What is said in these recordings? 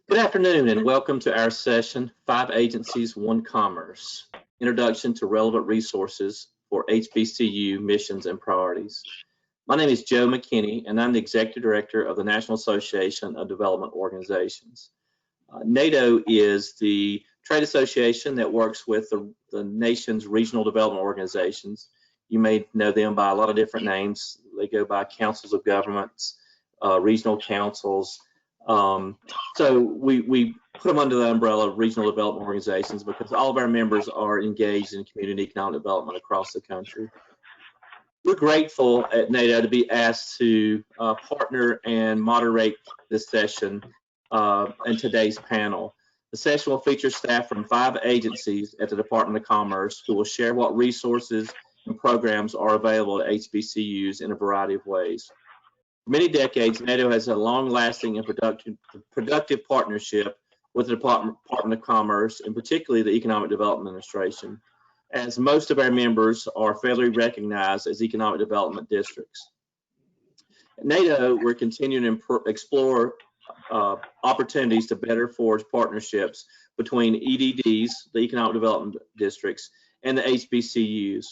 Good afternoon and welcome to our session, 5 Agencies, 1 Commerce, Introduction to Relevant Resources for HBCU Missions and Priorities. My name is Joe McKinney and I'm the Executive Director of the National Association of Development Organizations. NATO is the trade association that works with the nation's regional development organizations. You may know them by a lot of different names. They go by councils of governments, regional councils. So we put them under the umbrella of regional development organizations because all of our members are engaged in community economic development across the country. We're grateful at NATO to be asked to partner and moderate this session and today's panel. The session will feature staff from 5 agencies at the Department of Commerce who will share what resources and programs are available at HBCUs in a variety of ways. For many decades, NATO has a long-lasting and productive partnership with the Department of Commerce, and particularly the Economic Development Administration, as most of our members are federally recognized as economic development districts. At NATO, we're continuing to explore opportunities to better forge partnerships between EDDs, the Economic Development Districts, and the HBCUs.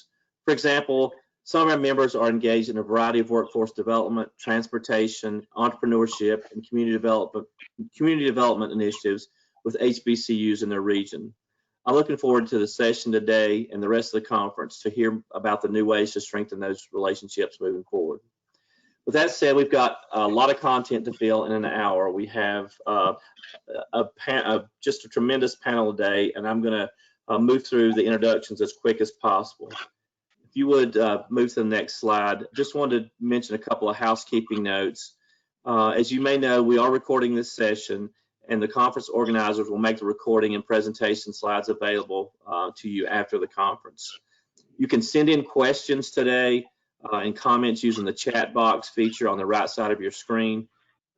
For example, some of our members are engaged in a variety of workforce development, transportation, entrepreneurship, and community development initiatives with HBCUs in their region. I'm looking forward to the session today and the rest of the conference to hear about the new ways to strengthen those relationships moving forward. With that said, we've got a lot of content to fill in an hour. We have just a tremendous panel today, and I'm going to move through the introductions as quick as possible. If you would move to the next slide, just wanted to mention a couple of housekeeping notes. As you may know, we are recording this session, and the conference organizers will make the recording and presentation slides available to you after the conference. You can send in questions today and comments using the chat box feature on the right side of your screen.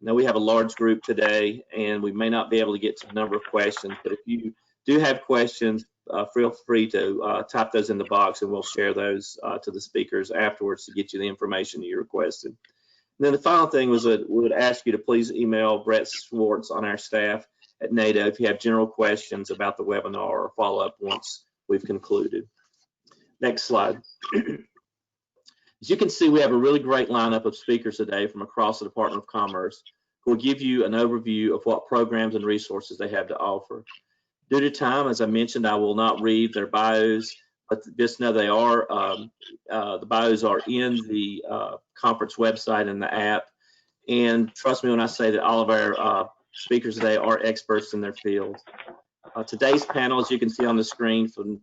Now we have a large group today, and we may not be able to get to a number of questions, but if you do have questions, feel free to type those in the box and we'll share those to the speakers afterwards to get you the information you requested. And then the final thing was that we would ask you to please email Brett Schwartz on our staff at NATO if you have general questions about the webinar or follow up once we've concluded. Next slide. As you can see, we have a really great lineup of speakers today from across the Department of Commerce who will give you an overview of what programs and resources they have to offer. Due to time, as I mentioned, I will not read their bios, but just know they are, the bios are in the conference website and the app. And trust me when I say that all of our speakers today are experts in their field. Today's panel, as you can see on the screen from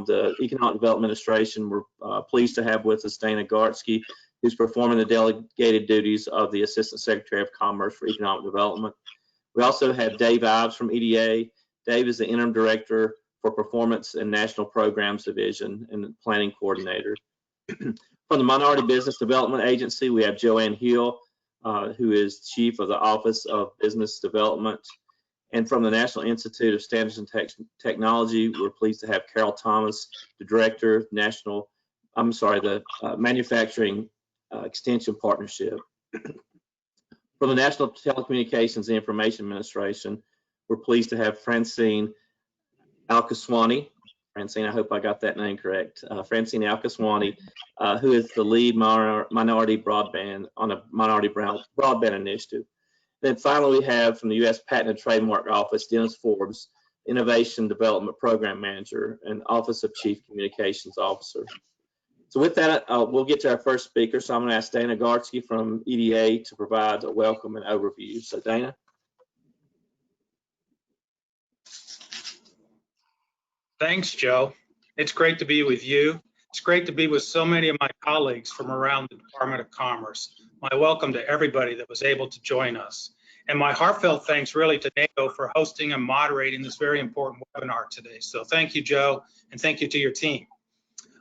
the Economic Development Administration, we're pleased to have with us Dana Gartsky, who's performing the delegated duties of the Assistant Secretary of Commerce for Economic Development. We also have Dave Ives from EDA. Dave is the Interim Director for Performance and National Programs Division and Planning Coordinator. From the Minority Business Development Agency, we have Joanne Hill, who is Chief of the Office of Business Development. And from the National Institute of Standards and Technology, we're pleased to have Carol Thomas, the Director, the Manufacturing Extension Partnership. From the National Telecommunications and Information Administration, we're pleased to have Francine Alkaswani. Francine, I hope I got that name correct. Francine Alkaswani, who is the lead minority broadband on a minority broadband initiative. Then finally, we have from the U.S. Patent and Trademark Office, Dennis Forbes, Innovation Development Program Manager and Office of Chief Communications Officer. So with that, we'll get to our first speaker. So I'm going to ask Dana Gartsky from EDA to provide a welcome and overview. So Dana. Thanks, Joe. It's great to be with you. It's great to be with so many of my colleagues from around the Department of Commerce. My welcome to everybody that was able to join us. And my heartfelt thanks really to NATO for hosting and moderating this very important webinar today. So thank you, Joe, and thank you to your team.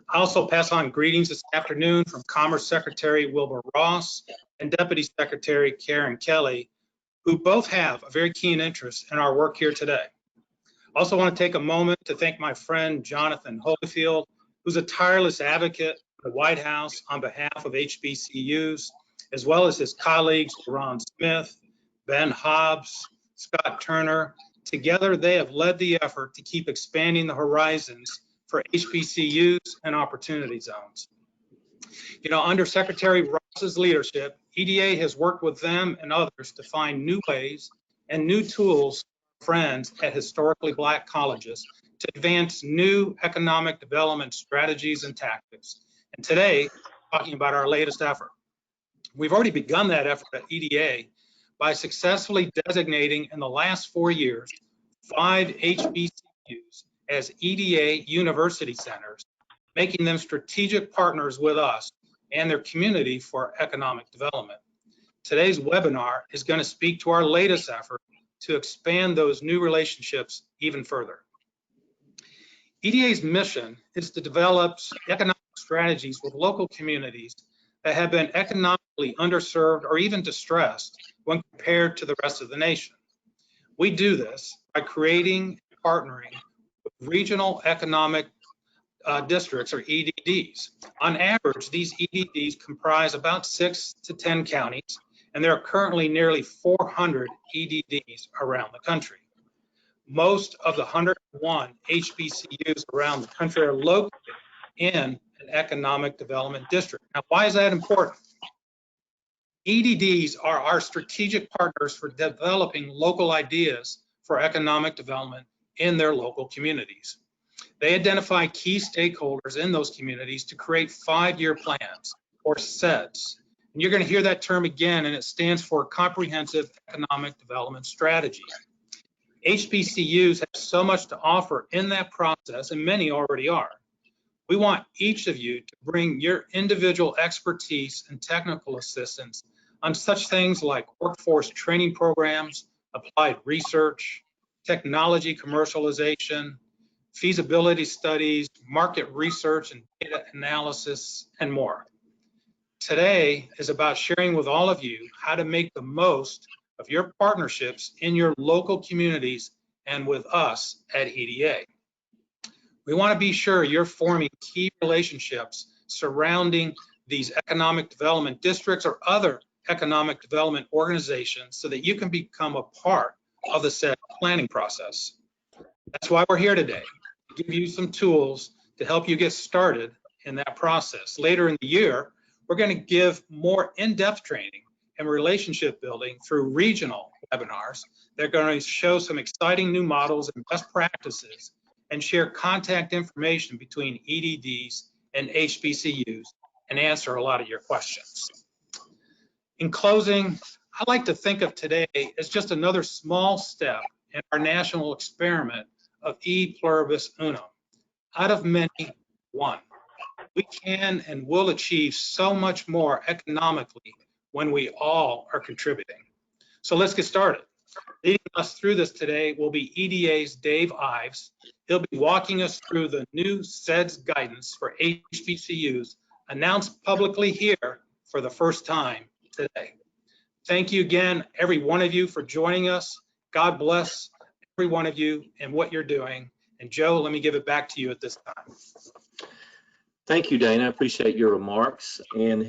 I also pass on greetings this afternoon from Commerce Secretary Wilbur Ross and Deputy Secretary Karen Kelly, who both have a very keen interest in our work here today. I also want to take a moment to thank my friend Jonathan Holyfield, who's a tireless advocate for the White House on behalf of HBCUs, as well as his colleagues Ron Smith, Ben Hobbs, Scott Turner. Together, they have led the effort to keep expanding the horizons for HBCUs and opportunity zones. You know, under Secretary Ross's leadership, EDA has worked with them and others to find new ways and new tools for friends at historically Black colleges to advance new economic development strategies and tactics. And today, talking about our latest effort. We've already begun that effort at EDA by successfully designating in the last 4 years 5 HBCUs as EDA university centers, making them strategic partners with us and their community for economic development. Today's webinar is going to speak to our latest effort to expand those new relationships even further. EDA's mission is to develop economic strategies with local communities that have been economically underserved or even distressed when compared to the rest of the nation. We do this by creating and partnering with regional economic districts, or EDDs. On average, these EDDs comprise about 6 to 10 counties, and there are currently nearly 400 EDDs around the country. Most of the 101 HBCUs around the country are located in an economic development district. Now, why is that important? EDDs are our strategic partners for developing local ideas for economic development in their local communities. They identify key stakeholders in those communities to create 5-year plans, or CEDS. And you're going to hear that term again, and it stands for Comprehensive Economic Development Strategy. HBCUs have so much to offer in that process, and many already are. We want each of you to bring your individual expertise and technical assistance on such things like workforce training programs, applied research, technology commercialization, feasibility studies, market research and data analysis, and more. Today is about sharing with all of you how to make the most of your partnerships in your local communities and with us at EDA. We want to be sure you're forming key relationships surrounding these economic development districts or other economic development organizations so that you can become a part of the CEDS planning process. That's why we're here today, to give you some tools to help you get started in that process. Later in the year, we're going to give more in-depth training and relationship building through regional webinars. They're going to show some exciting new models and best practices and share contact information between EDDs and HBCUs and answer a lot of your questions. In closing, I like to think of today as just another small step in our national experiment of E pluribus unum. Out of many, one. We can and will achieve so much more economically when we all are contributing. So let's get started. Leading us through this today will be EDA's Dave Ives. He'll be walking us through the new CEDS guidance for HBCUs announced publicly here for the first time today. Thank you again, every one of you, for joining us. God bless every one of you and what you're doing. And Joe, let me give it back to you at this time. Thank you, Dana. I appreciate your remarks. And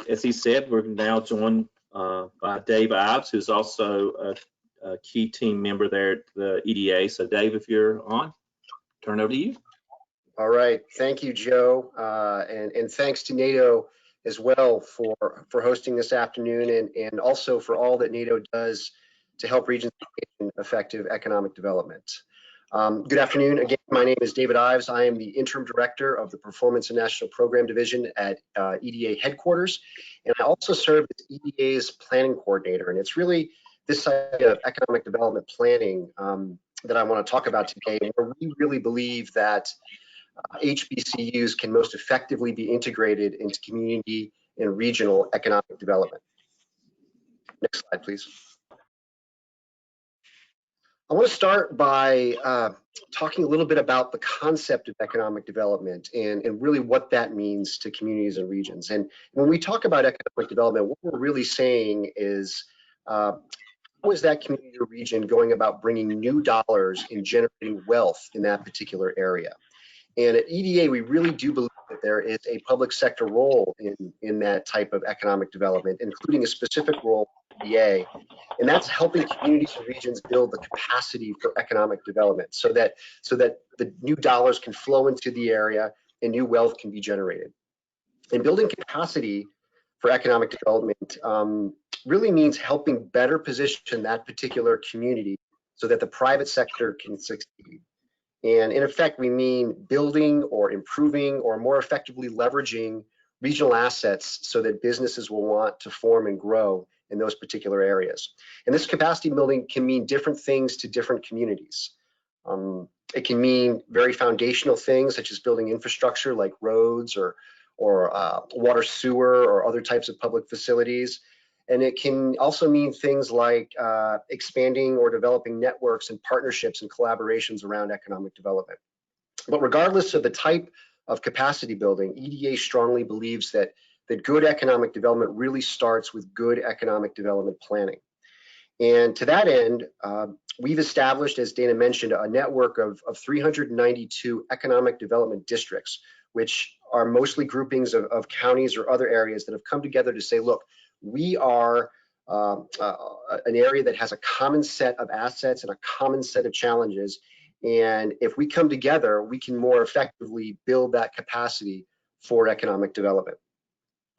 as he said, we're now joined by Dave Ives, who's also a key team member there at the EDA. So Dave, if you're on, turn it over to you. All right. Thank you, Joe. And thanks to NATO as well for hosting this afternoon and also for all that NATO does to help regions in effective economic development. Good afternoon. Again, my name is David Ives. I am the interim director of the Performance and National Program Division at EDA headquarters. And I also serve as EDA's planning coordinator. And it's really this side of economic development planning that I want to talk about today, where we really believe that HBCUs can most effectively be integrated into community and regional economic development. Next slide, please. I want to start by talking a little bit about the concept of economic development and really what that means to communities and regions. And when we talk about economic development, what we're really saying is how is that community or region going about bringing new dollars and generating wealth in that particular area? And at EDA, we really do believe that there is a public sector role in that type of economic development, including a specific role EDA, and that's helping communities and regions build the capacity for economic development so that the new dollars can flow into the area and new wealth can be generated. And building capacity for economic development really means helping better position that particular community so that the private sector can succeed. And in effect, we mean building or improving or more effectively leveraging regional assets so that businesses will want to form and grow in those particular areas. And this capacity building can mean different things to different communities. It can mean very foundational things such as building infrastructure like roads or water, sewer, or other types of public facilities. And it can also mean things like expanding or developing networks and partnerships and collaborations around economic development. But regardless of the type of capacity building, EDA strongly believes that good economic development really starts with good economic development planning. And to that end, we've established, as Dana mentioned, a network of 392 economic development districts, which are mostly groupings of counties or other areas that have come together to say, look, we are an area that has a common set of assets and a common set of challenges. And if we come together, we can more effectively build that capacity for economic development.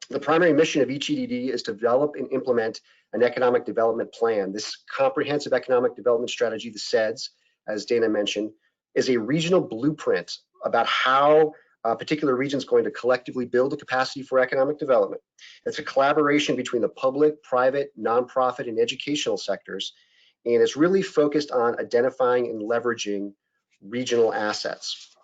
The primary mission of each EDD is to develop and implement an economic development plan. This comprehensive economic development strategy, the CEDS, as Dana mentioned, is a regional blueprint about how a particular region is going to collectively build a capacity for economic development. It's a collaboration between the public, private, nonprofit, and educational sectors, and it's really focused on identifying and leveraging regional assets.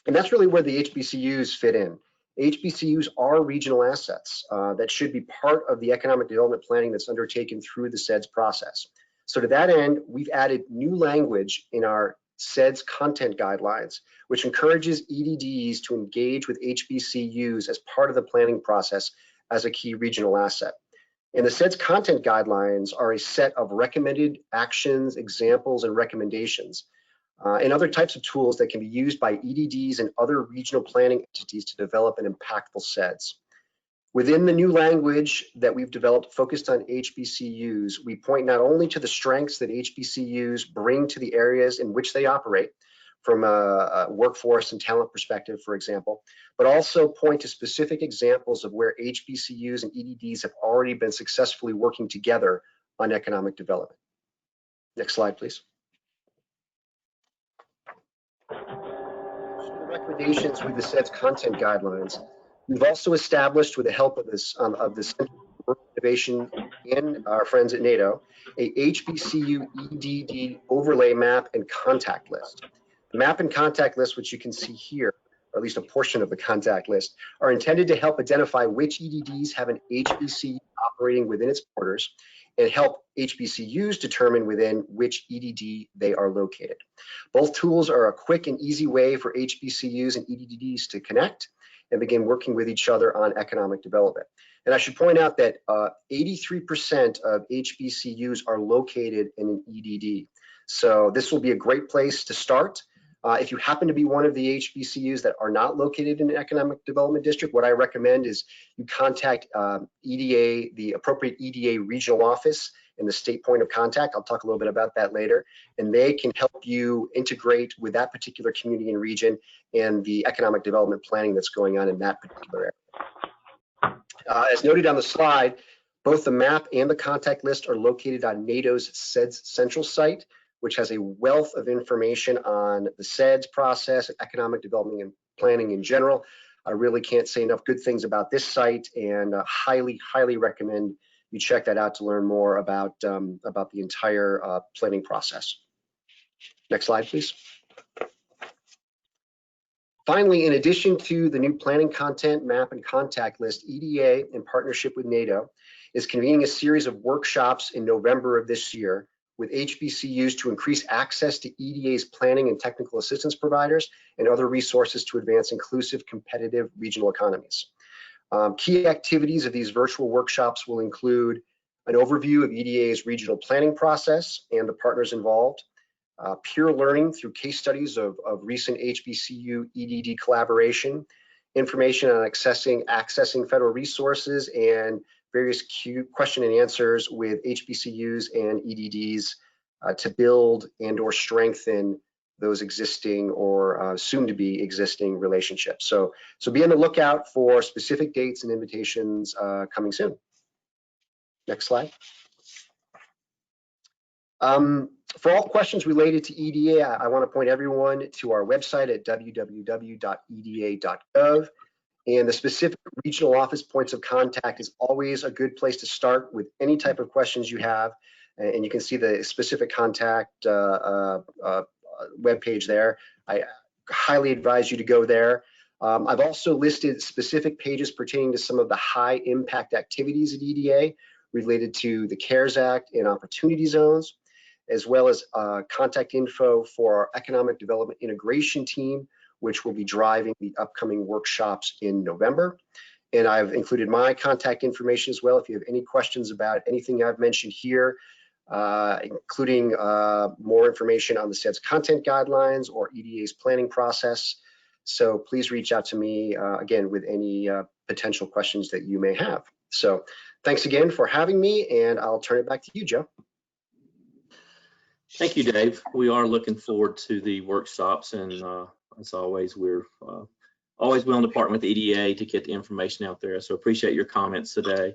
And that's really where the HBCUs fit in. HBCUs are regional assets that should be part of the economic development planning that's undertaken through the CEDS process. So to that end, we've added new language in our CEDS content guidelines, which encourages EDDs to engage with HBCUs as part of the planning process as a key regional asset. And the CEDS content guidelines are a set of recommended actions, examples, and recommendations, and other types of tools that can be used by EDDs and other regional planning entities to develop an impactful CEDS. Within the new language that we've developed focused on HBCUs, we point not only to the strengths that HBCUs bring to the areas in which they operate, from a workforce and talent perspective, for example, but also point to specific examples of where HBCUs and EDDs have already been successfully working together on economic development. Next slide, please. The recommendations with the CEDS content guidelines, we've also established, with the help of the Center for Innovation and our friends at NATO, a HBCU EDD overlay map and contact list. The map and contact list, which you can see here, or at least a portion of the contact list, are intended to help identify which EDDs have an HBCU operating within its borders and help HBCUs determine within which EDD they are located. Both tools are a quick and easy way for HBCUs and EDDs to connect and begin working with each other on economic development. And I should point out that 83% of HBCUs are located in an EDD. So this will be a great place to start. If you happen to be one of the HBCUs that are not located in an economic development district, what I recommend is you contact EDA, the appropriate EDA regional office and the state point of contact. I'll talk a little bit about that later. And they can help you integrate with that particular community and region and the economic development planning that's going on in that particular area. As noted on the slide, both the map and the contact list are located on NATO's CEDS Central site, which has a wealth of information on the CEDS process and economic development and planning in general. I really can't say enough good things about this site, and highly recommend you check that out to learn more about the entire planning process. Next slide, please. Finally, in addition to the new planning content, map, and contact list, EDA, in partnership with NATO, is convening a series of workshops in November of this year with HBCUs to increase access to EDA's planning and technical assistance providers and other resources to advance inclusive, competitive regional economies. Key activities of these virtual workshops will include an overview of EDA's regional planning process and the partners involved, peer learning through case studies of recent HBCU EDD collaboration, information on accessing federal resources and various question and answers with HBCUs and EDDs to build and or strengthen those existing or soon to be existing relationships. So be on the lookout for specific dates and invitations coming soon. Next slide. For all questions related to EDA, I want to point everyone to our website at www.eda.gov. And the specific regional office points of contact is always a good place to start with any type of questions you have. And you can see the specific contact webpage there. I highly advise you to go there. I've also listed specific pages pertaining to some of the high impact activities at EDA related to the CARES Act and opportunity zones, as well as contact info for our economic development integration team, which will be driving the upcoming workshops in November. And I've included my contact information as well if you have any questions about anything I've mentioned here, including more information on the CEDS content guidelines or EDA's planning process. So please reach out to me again with any potential questions that you may have. So thanks again for having me, and I'll turn it back to you, Joe. Thank you, Dave. We are looking forward to the workshops, and as always, we're always willing to partner with EDA to get the information out there. So appreciate your comments today.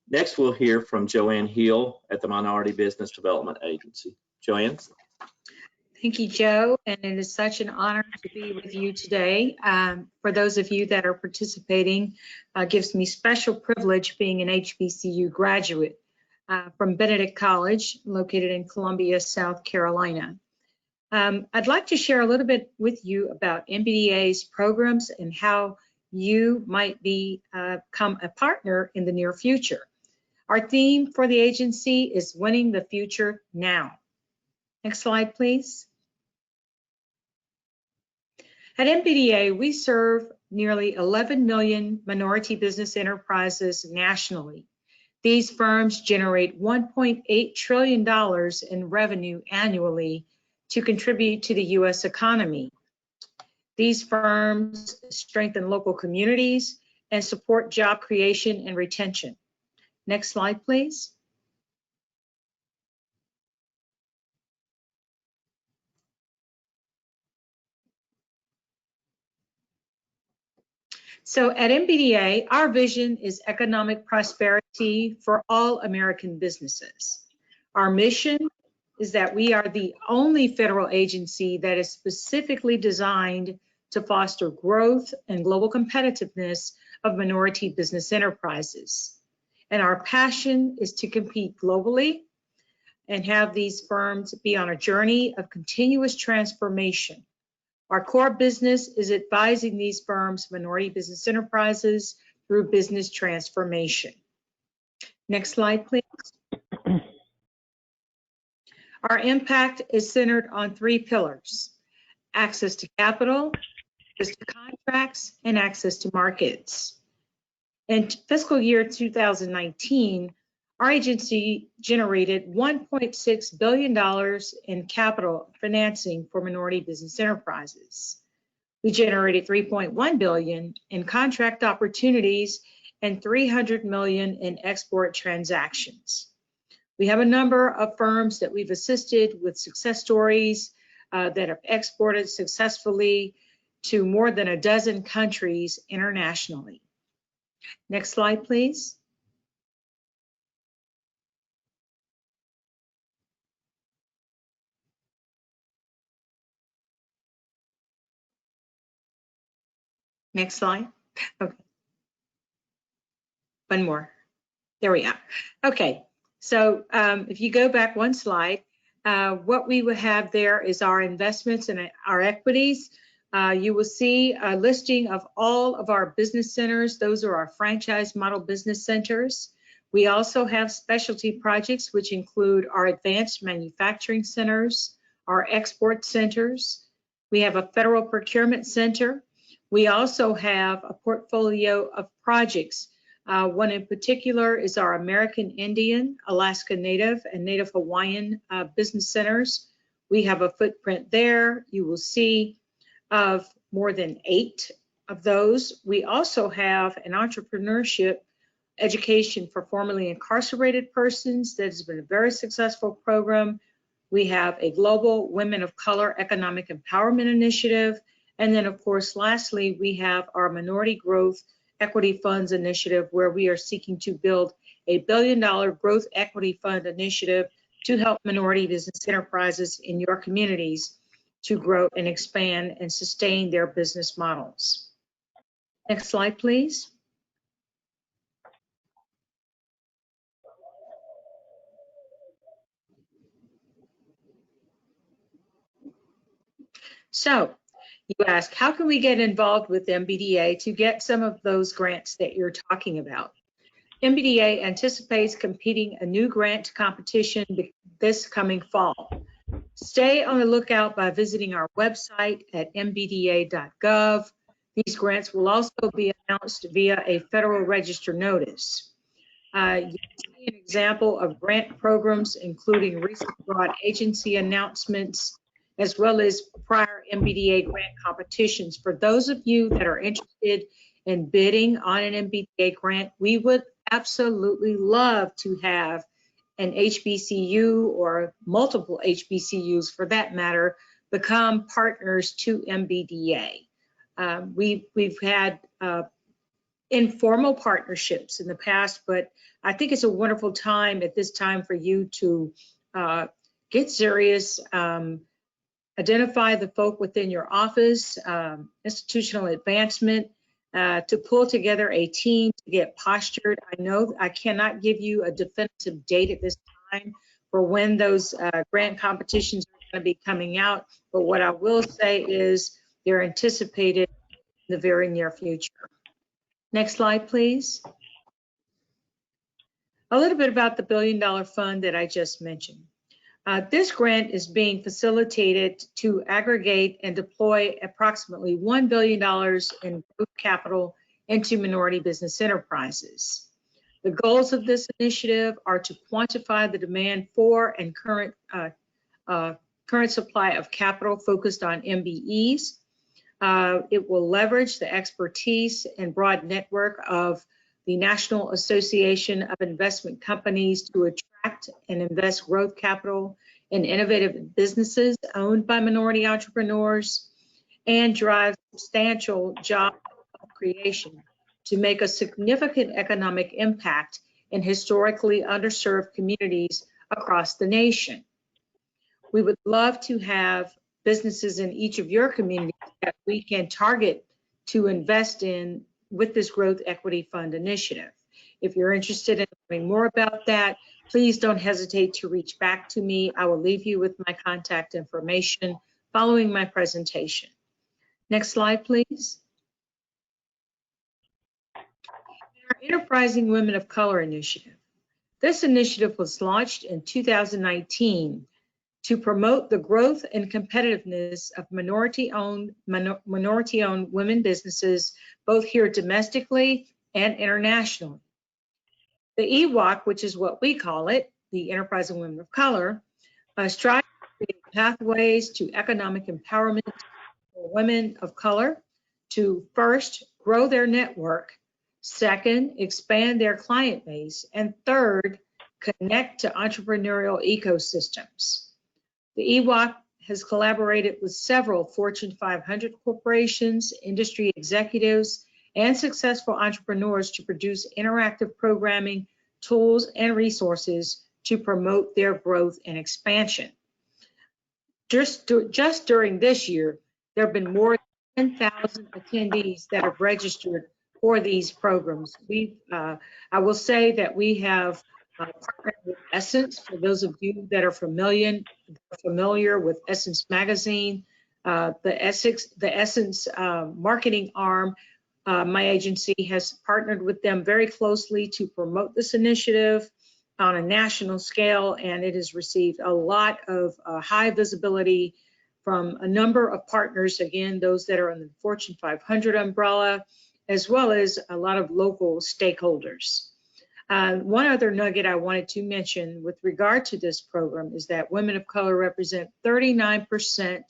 Next, we'll hear from Joanne Hill at the Minority Business Development Agency. Joanne? Thank you, Joe, and it is such an honor to be with you today. For those of you that are participating, gives me special privilege being an HBCU graduate from Benedict College, located in Columbia, South Carolina. I'd like to share a little bit with you about MBDA's programs and how you might become a partner in the near future. Our theme for the agency is winning the future now. Next slide, please. At MBDA, we serve nearly 11 million minority business enterprises nationally. These firms generate $1.8 trillion in revenue annually to contribute to the U.S. economy. These firms strengthen local communities and support job creation and retention. Next slide, please. So at MBDA, our vision is economic prosperity for all American businesses. Our mission is that we are the only federal agency that is specifically designed to foster growth and global competitiveness of minority business enterprises. And our passion is to compete globally and have these firms be on a journey of continuous transformation. Our core business is advising these firms, minority business enterprises, through business transformation. Next slide, please. Our impact is centered on 3 pillars: access to capital, access to contracts, and access to markets. In fiscal year 2019, our agency generated $1.6 billion in capital financing for minority business enterprises. We generated $3.1 billion in contract opportunities and $300 million in export transactions. We have a number of firms that we've assisted with success stories that have exported successfully to more than a dozen countries internationally. Next slide, please. Next slide. Okay. One more. There we are. Okay. So if you go back one slide, what we would have there is our investments and our equities. You will see a listing of all of our business centers. Those are our franchise model business centers. We also have specialty projects, which include our advanced manufacturing centers, our export centers. We have a federal procurement center. We also have a portfolio of projects. One in particular is our American Indian, Alaska Native, and Native Hawaiian business centers. We have a footprint there. You will see of more than 8 of those. We also have an entrepreneurship education for formerly incarcerated persons. That has been a very successful program. We have a global Women of Color Economic Empowerment Initiative. And then, of course, lastly, we have our Minority Growth Equity Funds Initiative, where we are seeking to build a $1 billion growth equity fund initiative to help minority business enterprises in your communities to grow and expand and sustain their business models. Next slide, please. So you ask, how can we get involved with MBDA to get some of those grants that you're talking about? MBDA anticipates competing a new grant competition this coming fall. Stay on the lookout by visiting our website at mbda.gov. These grants will also be announced via a Federal Register notice. You can see an example of grant programs, including recent broad agency announcements, as well as prior MBDA grant competitions. For those of you that are interested in bidding on an MBDA grant, we would absolutely love to have an HBCU or multiple HBCUs for that matter become partners to MBDA. We've had informal partnerships in the past, but I think it's a wonderful time at this time for you to get serious, identify the folk within your office, institutional advancement, to pull together a team to get postured. I know I cannot give you a definitive date at this time for when those grant competitions are going to be coming out, but what I will say is they're anticipated in the very near future. Next slide, please. A little bit about the $1 billion fund that I just mentioned. This grant is being facilitated to aggregate and deploy approximately $1 billion in growth capital into minority business enterprises. The goals of this initiative are to quantify the demand for and current supply of capital focused on MBEs. It will leverage the expertise and broad network of the National Association of Investment Companies to attract and invest growth capital in innovative businesses owned by minority entrepreneurs, and drive substantial job creation to make a significant economic impact in historically underserved communities across the nation. We would love to have businesses in each of your communities that we can target to invest in with this Growth Equity Fund initiative. If you're interested in learning more about that, please don't hesitate to reach back to me. I will leave you with my contact information following my presentation. Next slide, please. Our Enterprising Women of Color initiative. This initiative was launched in 2019 to promote the growth and competitiveness of minority-owned women businesses, both here domestically and internationally. The EWOC, which is what we call it, the Enterprising Women of Color, strives to create pathways to economic empowerment for women of color to first grow their network, second, expand their client base, and third, connect to entrepreneurial ecosystems. The EWOC has collaborated with several Fortune 500 corporations, industry executives, and successful entrepreneurs to produce interactive programming, tools, and resources to promote their growth and expansion. Just during this year, there have been more than 10,000 attendees that have registered for these programs. I will say that we have partnered with Essence. For those of you that are familiar with Essence Magazine, the Essence marketing arm, my agency has partnered with them very closely to promote this initiative on a national scale, and it has received a lot of high visibility from a number of partners, again, those that are in the Fortune 500 umbrella, as well as a lot of local stakeholders. One other nugget I wanted to mention with regard to this program is that women of color represent 39%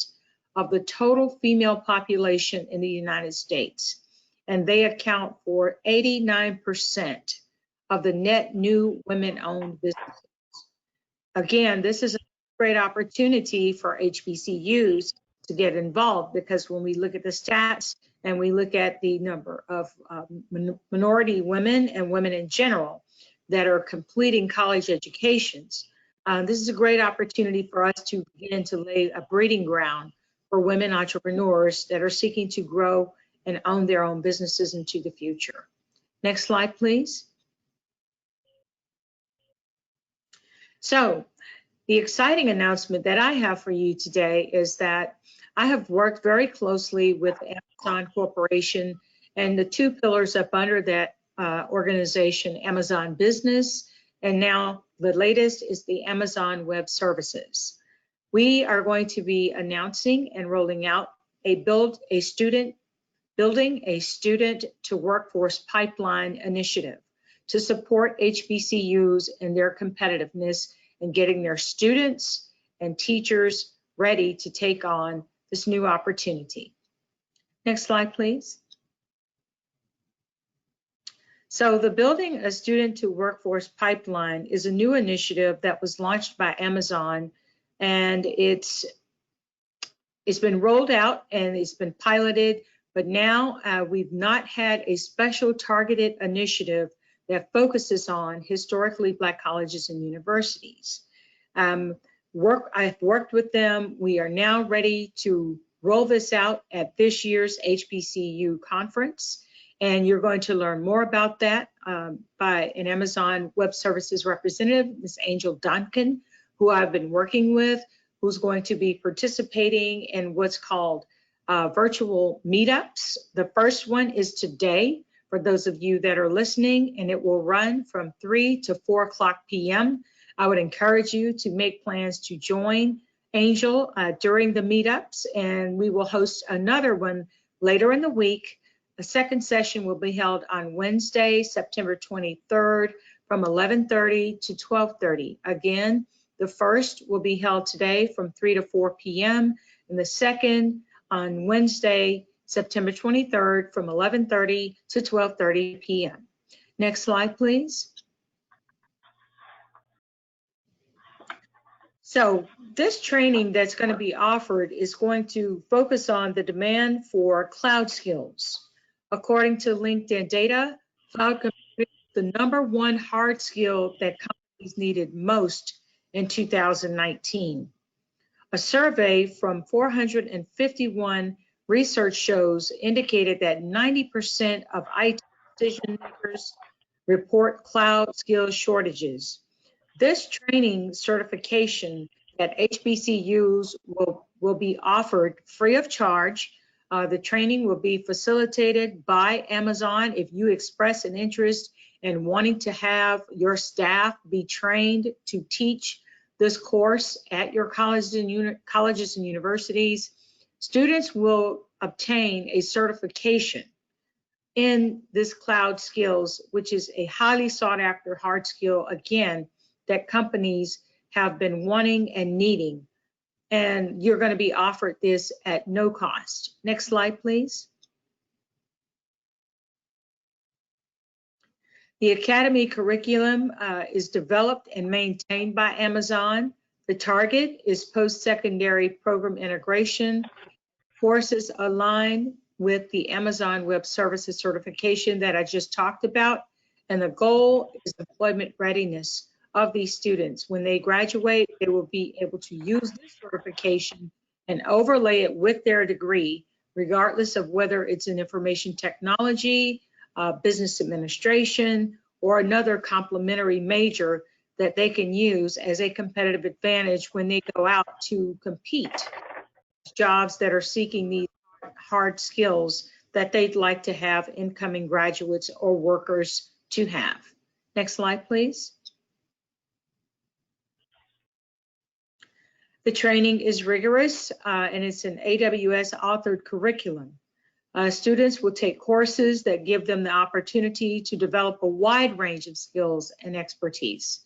of the total female population in the United States, and they account for 89% of the net new women-owned businesses. Again, this is a great opportunity for HBCUs to get involved, because when we look at the stats and we look at the number of minority women and women in general that are completing college educations, this is a great opportunity for us to begin to lay a breeding ground for women entrepreneurs that are seeking to grow and own their own businesses into the future. Next slide, please. So the exciting announcement that I have for you today is that I have worked very closely with Amazon Corporation and the two pillars up under that organization, Amazon Business, and now the latest is the Amazon Web Services. We are going to be announcing and rolling out building a student to workforce pipeline initiative to support HBCUs and their competitiveness and getting their students and teachers ready to take on this new opportunity. Next slide, please. So the Building a Student to Workforce Pipeline is a new initiative that was launched by Amazon, and it's been rolled out and it's been piloted, but now we've not had a special targeted initiative that focuses on historically Black colleges and universities. I've worked with them. We are now ready to roll this out at this year's HBCU conference, and you're going to learn more about that by an Amazon Web Services representative, Ms. Angel Duncan, who I've been working with, who's going to be participating in what's called virtual meetups. The first one is today, for those of you that are listening, and it will run from 3 to 4 o'clock p.m. I would encourage you to make plans to join Angel during the meetups, and we will host another one later in the week. A second session will be held on Wednesday, September 23rd from 11:30 to 12:30. Again, the first will be held today from 3 to 4 p.m. and the second on Wednesday, September 23rd from 11:30 to 12:30 p.m. Next slide, please. So this training that's going to be offered is going to focus on the demand for cloud skills. According to LinkedIn data, cloud computing is the #1 hard skill that companies needed most in 2019. A survey from 451 research shows indicated that 90% of IT decision makers report cloud skills shortages. This training certification at HBCUs will be offered free of charge. The training will be facilitated by Amazon. If you express an interest in wanting to have your staff be trained to teach this course at your colleges and universities, students will obtain a certification in this cloud skills, which is a highly sought after hard skill, again, that companies have been wanting and needing. And you're going to be offered this at no cost. Next slide, please. The Academy curriculum is developed and maintained by Amazon. The target is post-secondary program integration. Courses align with the Amazon Web Services certification that I just talked about. And the goal is employment readiness of these students. When they graduate, they will be able to use this certification and overlay it with their degree, regardless of whether it's in information technology, business administration, or another complementary major that they can use as a competitive advantage when they go out to compete. Jobs that are seeking these hard skills that they'd like to have incoming graduates or workers to have. Next slide, please. The training is rigorous and it's an AWS authored curriculum. Students will take courses that give them the opportunity to develop a wide range of skills and expertise.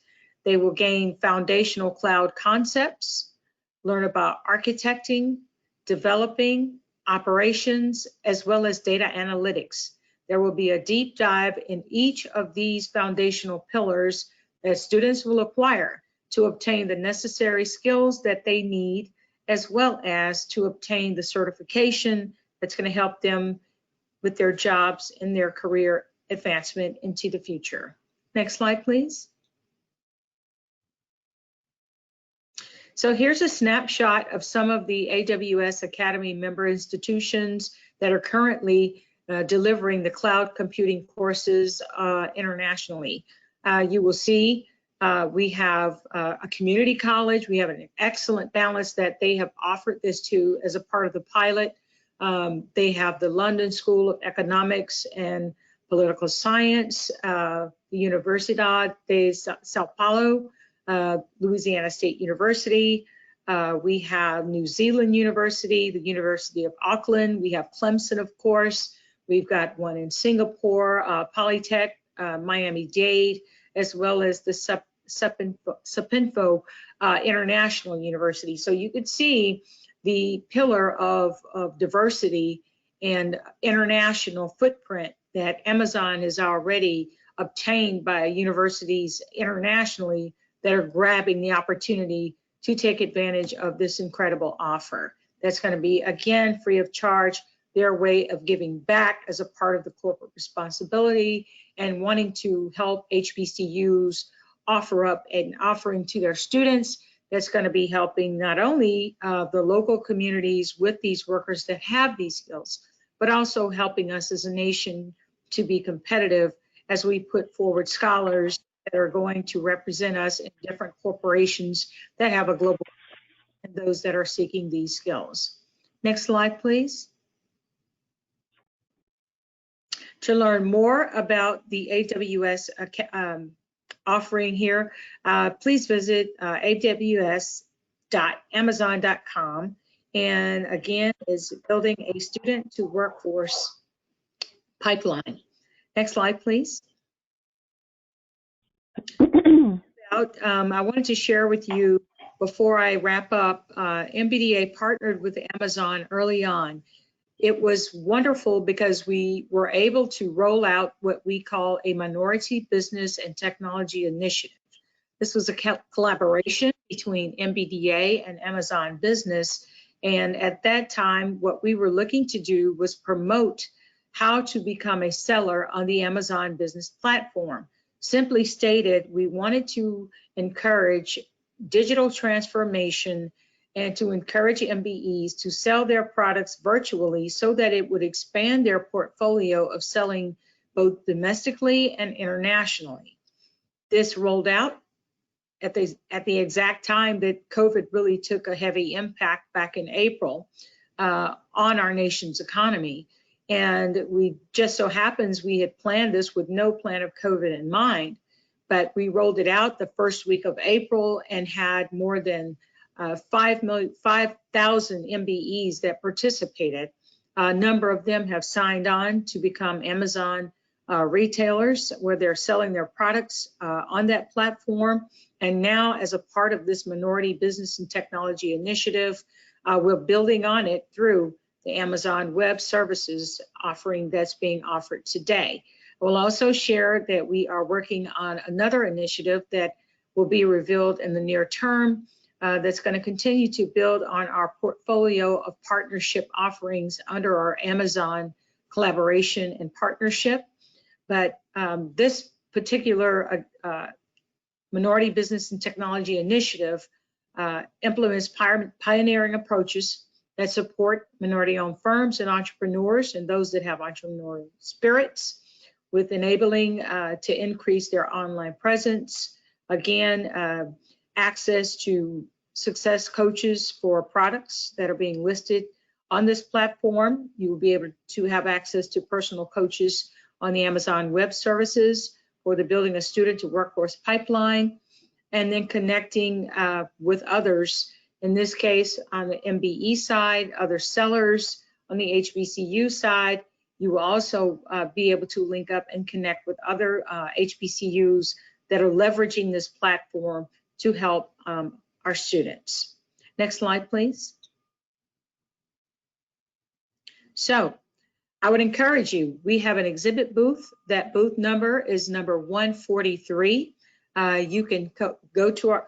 They will gain foundational cloud concepts, learn about architecting, developing, operations, as well as data analytics. There will be a deep dive in each of these foundational pillars that students will acquire to obtain the necessary skills that they need, as well as to obtain the certification that's going to help them with their jobs and their career advancement into the future. Next slide, please. So here's a snapshot of some of the AWS Academy member institutions that are currently delivering the cloud computing courses internationally. You will see we have a community college. We have an excellent balance that they have offered this to as a part of the pilot. They have the London School of Economics and Political Science, the Universidad de Sao Paulo, Louisiana State University. We have New Zealand University, the University of Auckland. We have Clemson, of course. We've got one in Singapore, Polytech, Miami-Dade, as well as the Sapinfo International University. So you could see the pillar of diversity and international footprint that Amazon has already obtained by universities internationally that are grabbing the opportunity to take advantage of this incredible offer. That's going to be, again, free of charge, their way of giving back as a part of the corporate responsibility and wanting to help HBCUs offer up and offering to their students. That's going to be helping not only the local communities with these workers that have these skills, but also helping us as a nation to be competitive as we put forward scholars that are going to represent us in different corporations that have a global and those that are seeking these skills. Next slide, please. To learn more about the AWS offering here, please visit aws.amazon.com. And again, is building a student to workforce pipeline. Next slide, please. I wanted to share with you before I wrap up, MBDA partnered with Amazon early on. It was wonderful because we were able to roll out what we call a minority business and technology initiative. This was a collaboration between MBDA and Amazon Business. And at that time, what we were looking to do was promote how to become a seller on the Amazon Business platform. Simply stated, we wanted to encourage digital transformation and to encourage MBEs to sell their products virtually so that it would expand their portfolio of selling both domestically and internationally. This rolled out at the exact time that COVID really took a heavy impact back in April on our nation's economy. And we just so happens we had planned this with no plan of COVID in mind, but we rolled it out the first week of April and had more than 5,000 MBEs that participated. A number of them have signed on to become Amazon retailers where they're selling their products on that platform. And now as a part of this minority business and technology initiative, we're building on it through the Amazon Web Services offering that's being offered today. We'll also share that we are working on another initiative that will be revealed in the near term that's going to continue to build on our portfolio of partnership offerings under our Amazon collaboration and partnership. But this particular minority business and technology initiative implements pioneering approaches that support minority-owned firms and entrepreneurs and those that have entrepreneurial spirits with enabling to increase their online presence. Again, access to success coaches for products that are being listed on this platform. You will be able to have access to personal coaches on the Amazon Web Services for the Building a Student to Workforce pipeline, and then connecting with others. In this case, on the MBE side, other sellers on the HBCU side. You will also be able to link up and connect with other HBCUs that are leveraging this platform to help our students. Next slide, please. So I would encourage you, we have an exhibit booth. That booth number is number 143. You can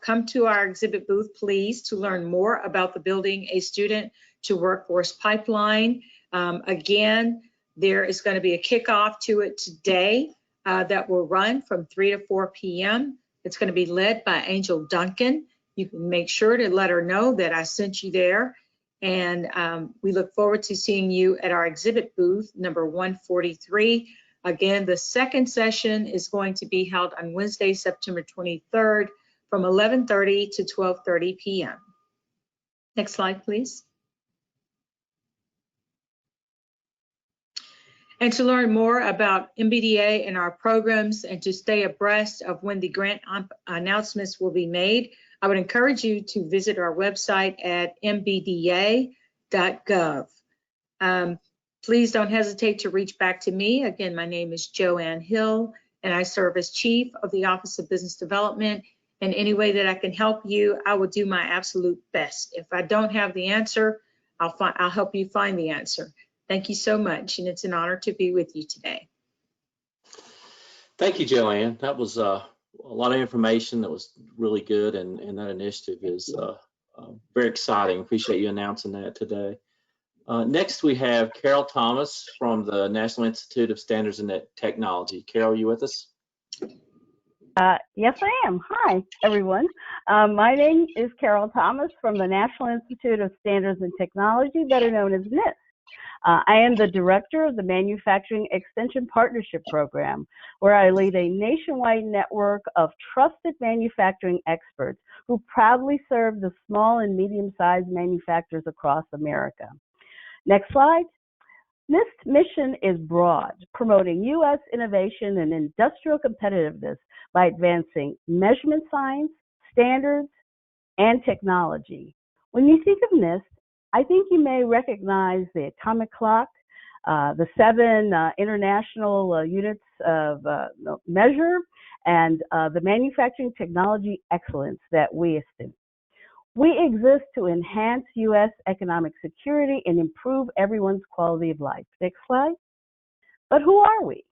come to our exhibit booth, please, to learn more about the Building a Student to Workforce Pipeline. Again, there is going to be a kickoff to it today that will run from 3 to 4 p.m. It's going to be led by Angel Duncan. You can make sure to let her know that I sent you there. And we look forward to seeing you at our exhibit booth, number 143. Again, the second session is going to be held on Wednesday, September 23rd from 11:30 to 12:30 p.m. Next slide, please. And to learn more about MBDA and our programs and to stay abreast of when the grant announcements will be made, I would encourage you to visit our website at mbda.gov. Please don't hesitate to reach back to me. Again, my name is Joanne Hill, and I serve as Chief of the Office of Business Development. And any way that I can help you, I will do my absolute best. If I don't have the answer, I'll help you find the answer. Thank you so much, and it's an honor to be with you today. Thank you, Joanne. That was a lot of information that was really good, and that initiative is very exciting. Appreciate you announcing that today. Next, we have Carol Thomas from the National Institute of Standards and Technology. Carol, are you with us? Yes, I am. Hi, everyone. My name is Carol Thomas from the National Institute of Standards and Technology, better known as NIST. I am the director of the Manufacturing Extension Partnership Program, where I lead a nationwide network of trusted manufacturing experts who proudly serve the small and medium-sized manufacturers across America. Next slide. NIST mission is broad, promoting U.S. innovation and industrial competitiveness by advancing measurement science, standards, and technology. When you think of NIST, I think you may recognize the atomic clock, the 7 international units of measure, and the manufacturing technology excellence that we esteem. We exist to enhance U.S. economic security and improve everyone's quality of life. Next slide. But who are we?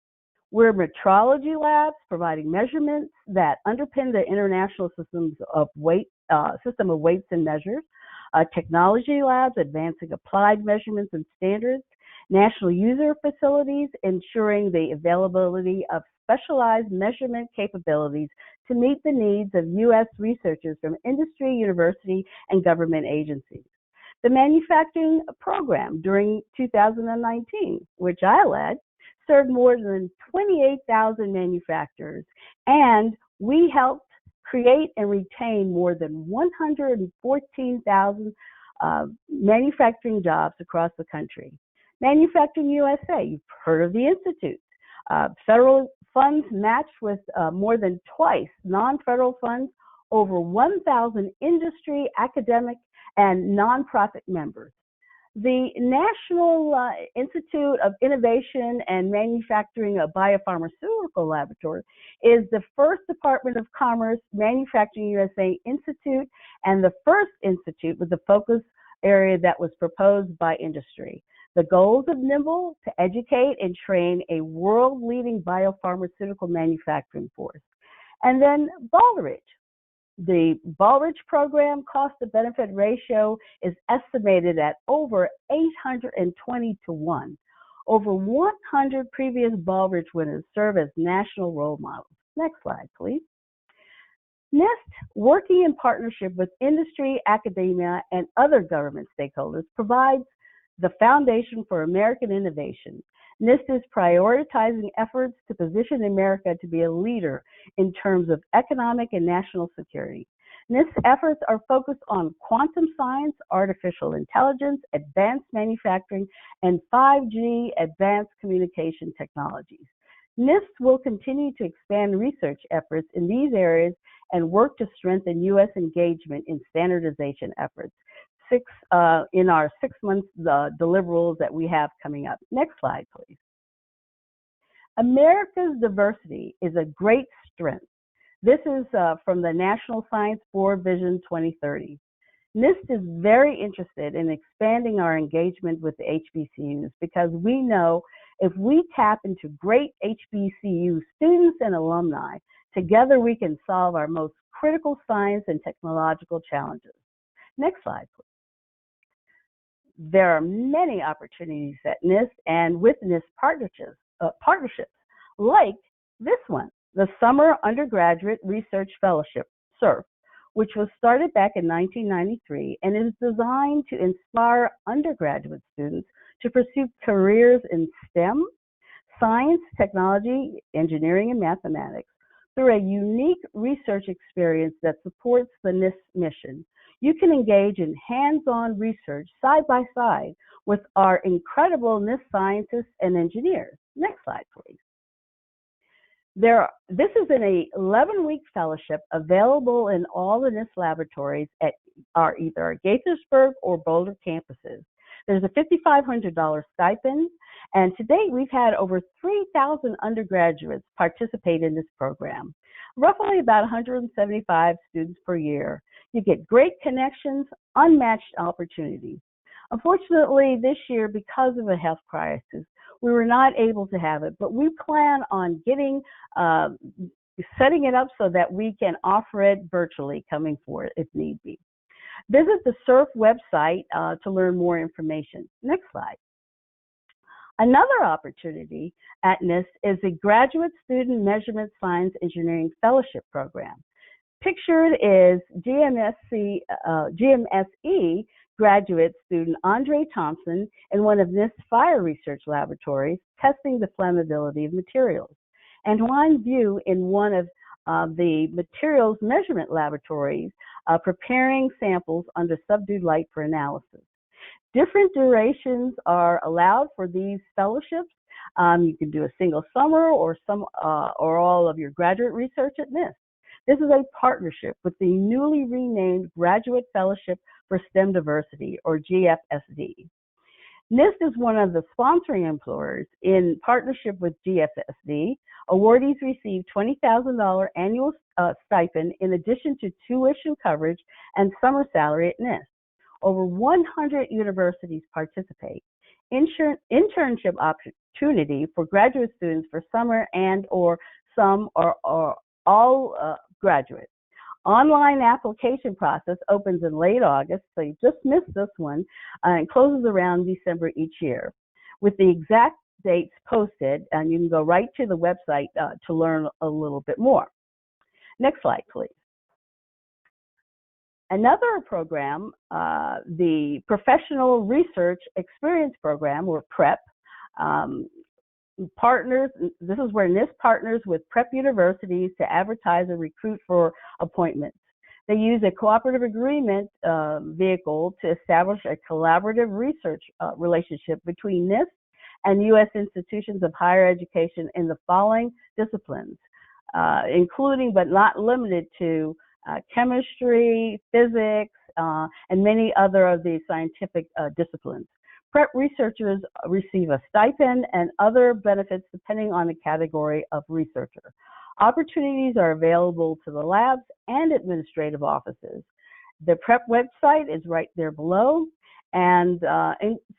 We're metrology labs providing measurements that underpin the international system of weights and measures. Technology labs advancing applied measurements and standards, national user facilities ensuring the availability of specialized measurement capabilities to meet the needs of U.S. researchers from industry, university, and government agencies. The manufacturing program during 2019, which I led, served more than 28,000 manufacturers, and we helped create and retain more than 114,000 manufacturing jobs across the country. Manufacturing USA, you've heard of the Institute. Federal funds matched with more than twice non-federal funds, over 1,000 industry, academic, and nonprofit members. The National Institute of Innovation and Manufacturing of Biopharmaceutical Laboratory is the first Department of Commerce Manufacturing USA Institute and the first institute with the focus area that was proposed by industry. The goals of NIMBLE to educate and train a world-leading biopharmaceutical manufacturing force. And then Baldrige. The Baldrige program cost-to-benefit ratio is estimated at over 820 to 1. Over 100 previous Baldrige winners serve as national role models. Next slide, please. NIST, working in partnership with industry, academia, and other government stakeholders, provides the foundation for American innovation. NIST is prioritizing efforts to position America to be a leader in terms of economic and national security. NIST efforts are focused on quantum science, artificial intelligence, advanced manufacturing, and 5G advanced communication technologies. NIST will continue to expand research efforts in these areas and work to strengthen U.S. engagement in standardization efforts. In our 6-month deliverables that we have coming up. Next slide, please. America's diversity is a great strength. This is from the National Science Board Vision 2030. NIST is very interested in expanding our engagement with the HBCUs because we know if we tap into great HBCU students and alumni, together we can solve our most critical science and technological challenges. Next slide, please. There are many opportunities at NIST and with NIST partnerships like this one, the Summer Undergraduate Research Fellowship, SURF, which was started back in 1993 and is designed to inspire undergraduate students to pursue careers in STEM, science, technology, engineering, and mathematics through a unique research experience that supports the NIST mission. You can engage in hands-on research side by side with our incredible NIST scientists and engineers. Next slide, please. This is an 11-week fellowship available in all the NIST laboratories at either our Gaithersburg or Boulder campuses. There's a $5,500 stipend, and to date we've had over 3,000 undergraduates participate in this program, roughly about 175 students per year. You get great connections, unmatched opportunities. Unfortunately, this year, because of a health crisis, we were not able to have it, but we plan on setting it up so that we can offer it virtually coming forward if need be. Visit the SURF website to learn more information. Next slide. Another opportunity at NIST is the Graduate Student Measurement Science Engineering Fellowship Program. Pictured is GMSE graduate student Andre Thompson in one of NIST's fire research laboratories testing the flammability of materials, and Juan View in one of the materials measurement laboratories preparing samples under subdued light for analysis. Different durations are allowed for these fellowships. You can do a single summer or all of your graduate research at NIST. This is a partnership with the newly renamed Graduate Fellowship for STEM Diversity, or GFSD. NIST is one of the sponsoring employers. In partnership with GFSD, awardees receive $20,000 annual stipend in addition to tuition coverage and summer salary at NIST. Over 100 universities participate. Internship opportunity for graduate students for summer and or some or all graduates. Online application process opens in late August, so you just missed this one, and closes around December each year. With the exact dates posted, and you can go right to the website to learn a little bit more. Next slide, please. Another program, the Professional Research Experience Program, or PREP, this is where NIST partners with prep universities to advertise and recruit for appointments. They use a cooperative agreement vehicle to establish a collaborative research relationship between NIST and U.S. institutions of higher education in the following disciplines, including but not limited to chemistry, physics, and many other of the scientific disciplines. Prep researchers receive a stipend and other benefits depending on the category of researcher. Opportunities are available to the labs and administrative offices. The Prep website is right there below, and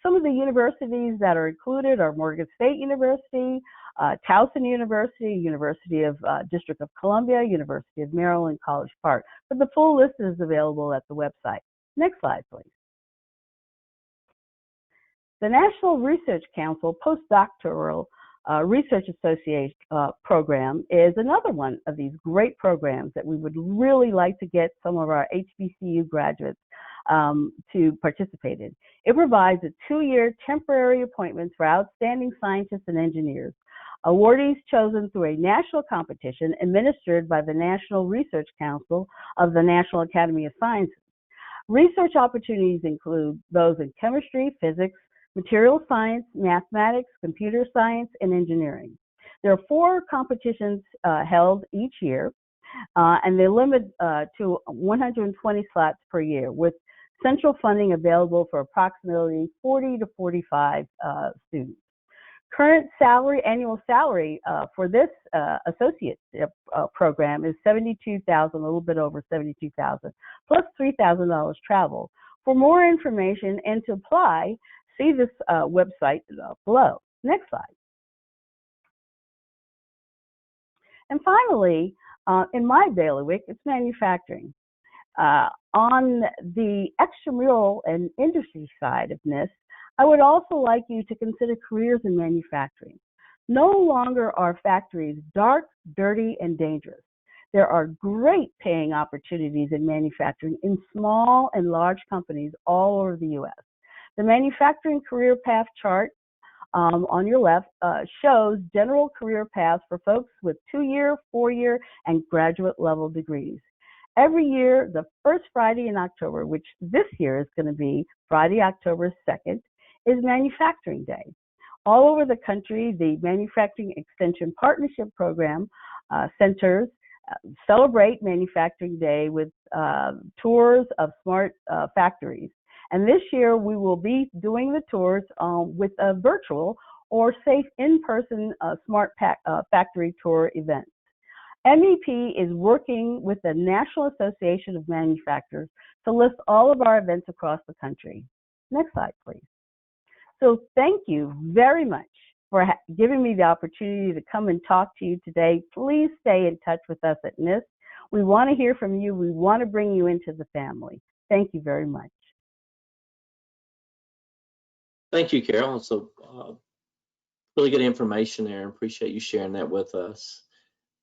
some of the universities that are included are Morgan State University, Towson University, University of District of Columbia, University of Maryland, College Park. But the full list is available at the website. Next slide, please. The National Research Council Postdoctoral Research Association program is another one of these great programs that we would really like to get some of our HBCU graduates to participate in. It provides a 2-year temporary appointments for outstanding scientists and engineers. Awardees chosen through a national competition administered by the National Research Council of the National Academy of Sciences. Research opportunities include those in chemistry, physics, material science, mathematics, computer science, and engineering. There are 4 competitions held each year, and they limit to 120 slots per year, with central funding available for approximately 40 to 45 students. Current salary, annual salary for this associateship program is $72,000, a little bit over $72,000, plus $3,000 travel. For more information and to apply, see this website below. Next slide. And finally, in my bailiwick, it's manufacturing. On the extramural and industry side of NIST, I would also like you to consider careers in manufacturing. No longer are factories dark, dirty, and dangerous. There are great paying opportunities in manufacturing in small and large companies all over the U.S. The manufacturing career path chart on your left shows general career paths for folks with 2-year, 4-year, and graduate level degrees. Every year, the first Friday in October, which this year is going to be Friday, October 2nd, is Manufacturing Day. All over the country, the Manufacturing Extension Partnership Program centers celebrate Manufacturing Day with tours of smart factories. And this year, we will be doing the tours with a virtual or safe in-person smart factory tour event. MEP is working with the National Association of Manufacturers to list all of our events across the country. Next slide, please. So thank you very much for giving me the opportunity to come and talk to you today. Please stay in touch with us at NIST. We want to hear from you. We want to bring you into the family. Thank you very much. Thank you, Carol. So really good information there. Appreciate you sharing that with us.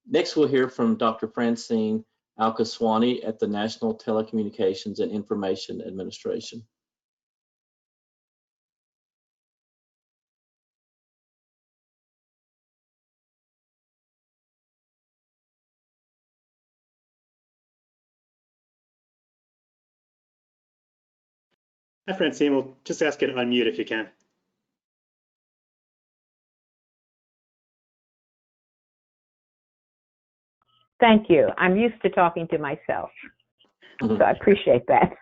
Next, we'll hear from Dr. Francine Al-Kaswani at the National Telecommunications and Information Administration. Hi, Francine. We'll just ask you to unmute if you can. Thank you. I'm used to talking to myself, so I appreciate that.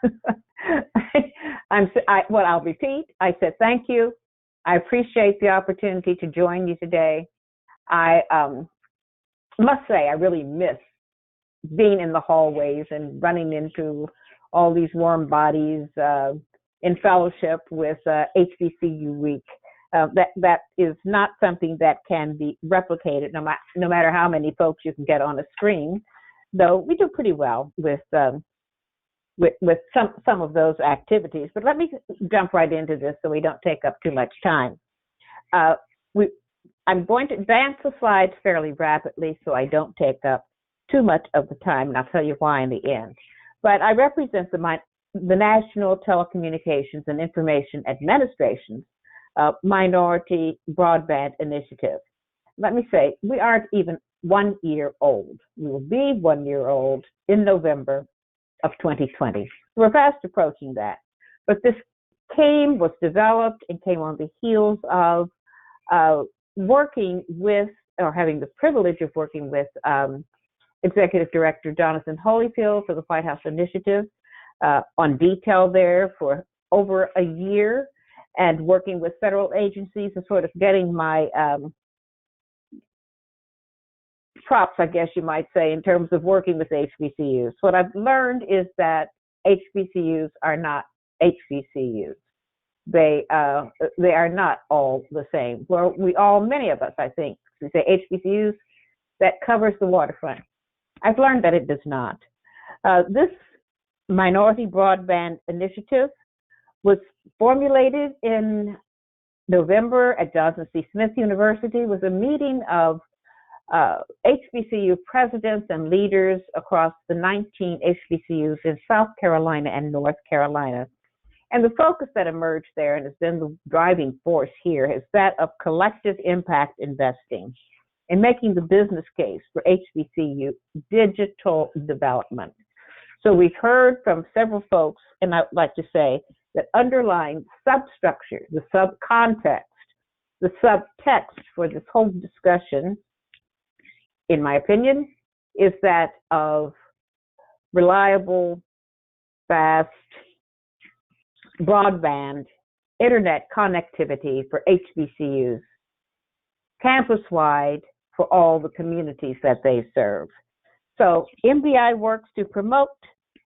I'll repeat. I said thank you. I appreciate the opportunity to join you today. I must say I really miss being in the hallways and running into all these warm bodies in fellowship with HBCU Week. That is not something that can be replicated, no matter how many folks you can get on a screen. Though we do pretty well with some of those activities. But let me jump right into this so we don't take up too much time. I'm going to advance the slides fairly rapidly so I don't take up too much of the time, and I'll tell you why in the end. But I represent the National Telecommunications and Information Administration's Minority Broadband Initiative. Let me say, we aren't even 1 year old. We will be 1 year old in November of 2020. We're fast approaching that. But this was developed and came on the heels of working with, or having the privilege of working with Executive Director Jonathan Holyfield for the White House Initiative on detail there for over a year, and working with federal agencies and sort of getting my props, I guess you might say, in terms of working with HBCUs. What I've learned is that HBCUs are not HBCUs. They are not all the same. Well, many of us, I think, we say HBCUs, that covers the waterfront. I've learned that it does not. This Minority Broadband Initiative was formulated in November at Johnson C. Smith University with a meeting of HBCU presidents and leaders across the 19 HBCUs in South Carolina and North Carolina. And the focus that emerged there and has been the driving force here is that of collective impact investing in making the business case for HBCU digital development. So we've heard from several folks, and I'd like to say that underlying substructure, the subcontext, the subtext for this whole discussion, in my opinion, is that of reliable, fast, broadband internet connectivity for HBCUs campus-wide for all the communities that they serve. So MBI works to promote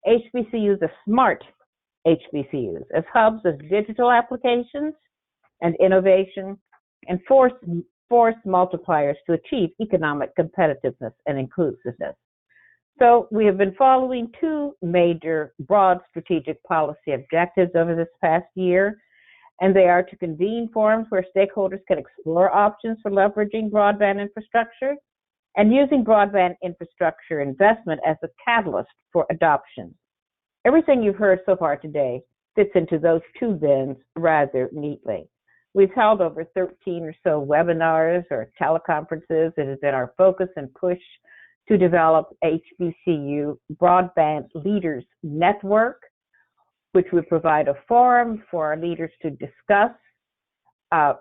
HBCUs as smart HBCUs, as hubs of digital applications and innovation, and force multipliers to achieve economic competitiveness and inclusiveness. So we have been following two major broad strategic policy objectives over this past year, and they are to convene forums where stakeholders can explore options for leveraging broadband infrastructure and using broadband infrastructure investment as a catalyst for adoption. Everything you've heard so far today fits into those two bins rather neatly. We've held over 13 or so webinars or teleconferences. It has been our focus and push to develop HBCU Broadband Leaders Network, which would provide a forum for our leaders to discuss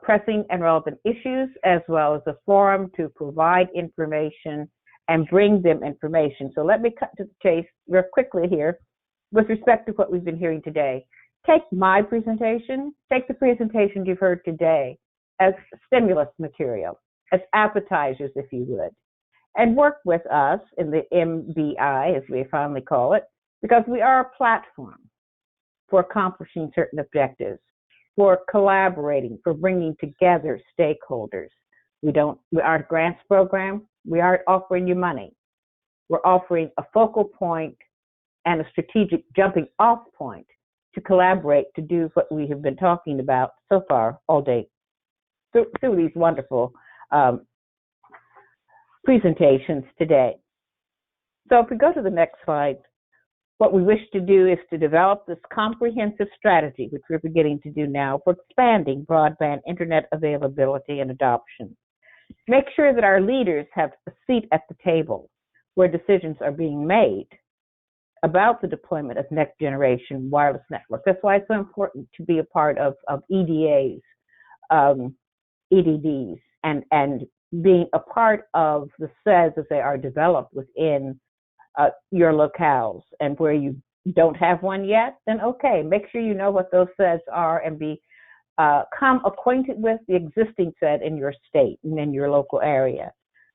pressing and relevant issues, as well as a forum to provide information and bring them information. So let me cut to the chase real quickly here with respect to what we've been hearing today. Take my presentation, take the presentations you've heard today as stimulus material, as appetizers, if you would, and work with us in the MBI, as we fondly call it, because we are a platform for accomplishing certain objectives, for collaborating, for bringing together stakeholders. We aren't a grants program. We aren't offering you money. We're offering a focal point and a strategic jumping off point to collaborate to do what we have been talking about so far all day through these wonderful presentations today. So if we go to the next slide, what we wish to do is to develop this comprehensive strategy, which we're beginning to do now, for expanding broadband internet availability and adoption. Make sure that our leaders have a seat at the table where decisions are being made about the deployment of next generation wireless networks. That's why it's so important to be a part of EDAs, EDDs, and being a part of the CEDS as they are developed within your locales. And where you don't have one yet, then okay, make sure you know what those CEDS are and become acquainted with the existing CED in your state and in your local area.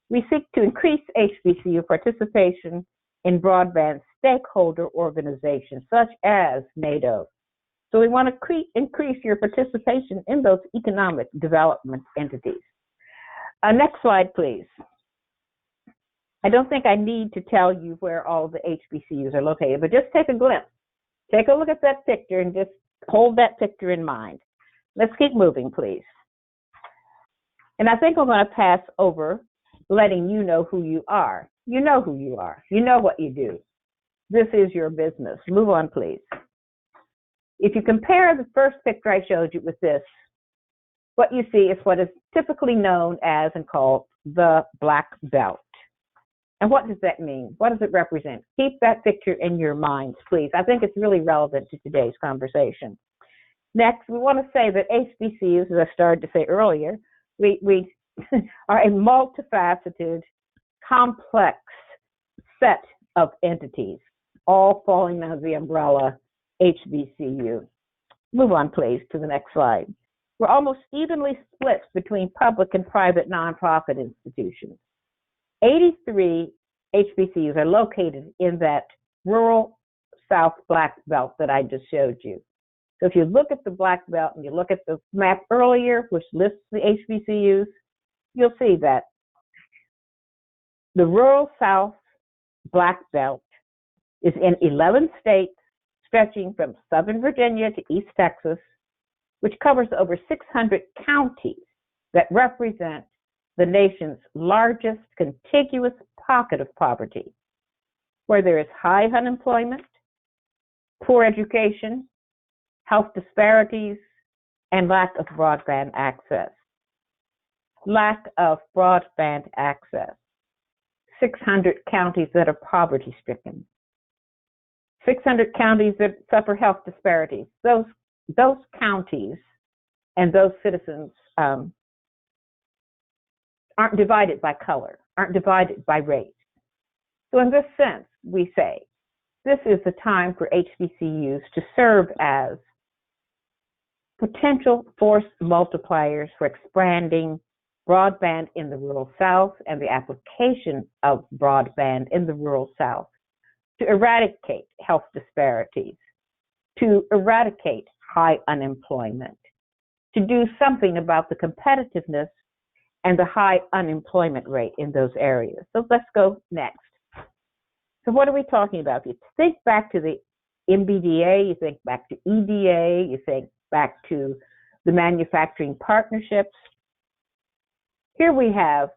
We seek to increase HBCU participation in broadband stakeholder organizations such as NATO. So we want to increase your participation in those economic development entities. Next slide, please. I don't think I need to tell you where all the HBCUs are located, but just take a glimpse. Take a look at that picture and just hold that picture in mind. Let's keep moving, please. And I think I'm going to pass over letting you know who you are. You know who you are. You know what you do. This is your business. Move on, please. If you compare the first picture I showed you with this, what you see is what is typically known as and called the black belt. And what does that mean? What does it represent? Keep that picture in your minds, please. I think it's really relevant to today's conversation. Next, we want to say that HBCUs, as I started to say earlier, we are a multifaceted, complex set of entities, all falling under the umbrella HBCU. Move on, please, to the next slide. We're almost evenly split between public and private nonprofit institutions. 83 HBCUs are located in that rural South black belt that I just showed you. So if you look at the black belt and you look at the map earlier, which lists the HBCUs, you'll see that the rural South black belt is in 11 states, stretching from Southern Virginia to East Texas, which covers over 600 counties that represent the nation's largest contiguous pocket of poverty, where there is high unemployment, poor education, health disparities, and lack of broadband access. Lack of broadband access. 600 counties that are poverty-stricken. 600 counties that suffer health disparities. Those counties and those citizens aren't divided by color, aren't divided by race. So in this sense, we say, this is the time for HBCUs to serve as potential force multipliers for expanding broadband in the rural South and the application of broadband in the rural South to eradicate health disparities, to eradicate high unemployment, to do something about the competitiveness and the high unemployment rate in those areas. So let's go next. So what are we talking about? If you think back to the MBDA, you think back to EDA, you think back to the manufacturing partnerships. Here we have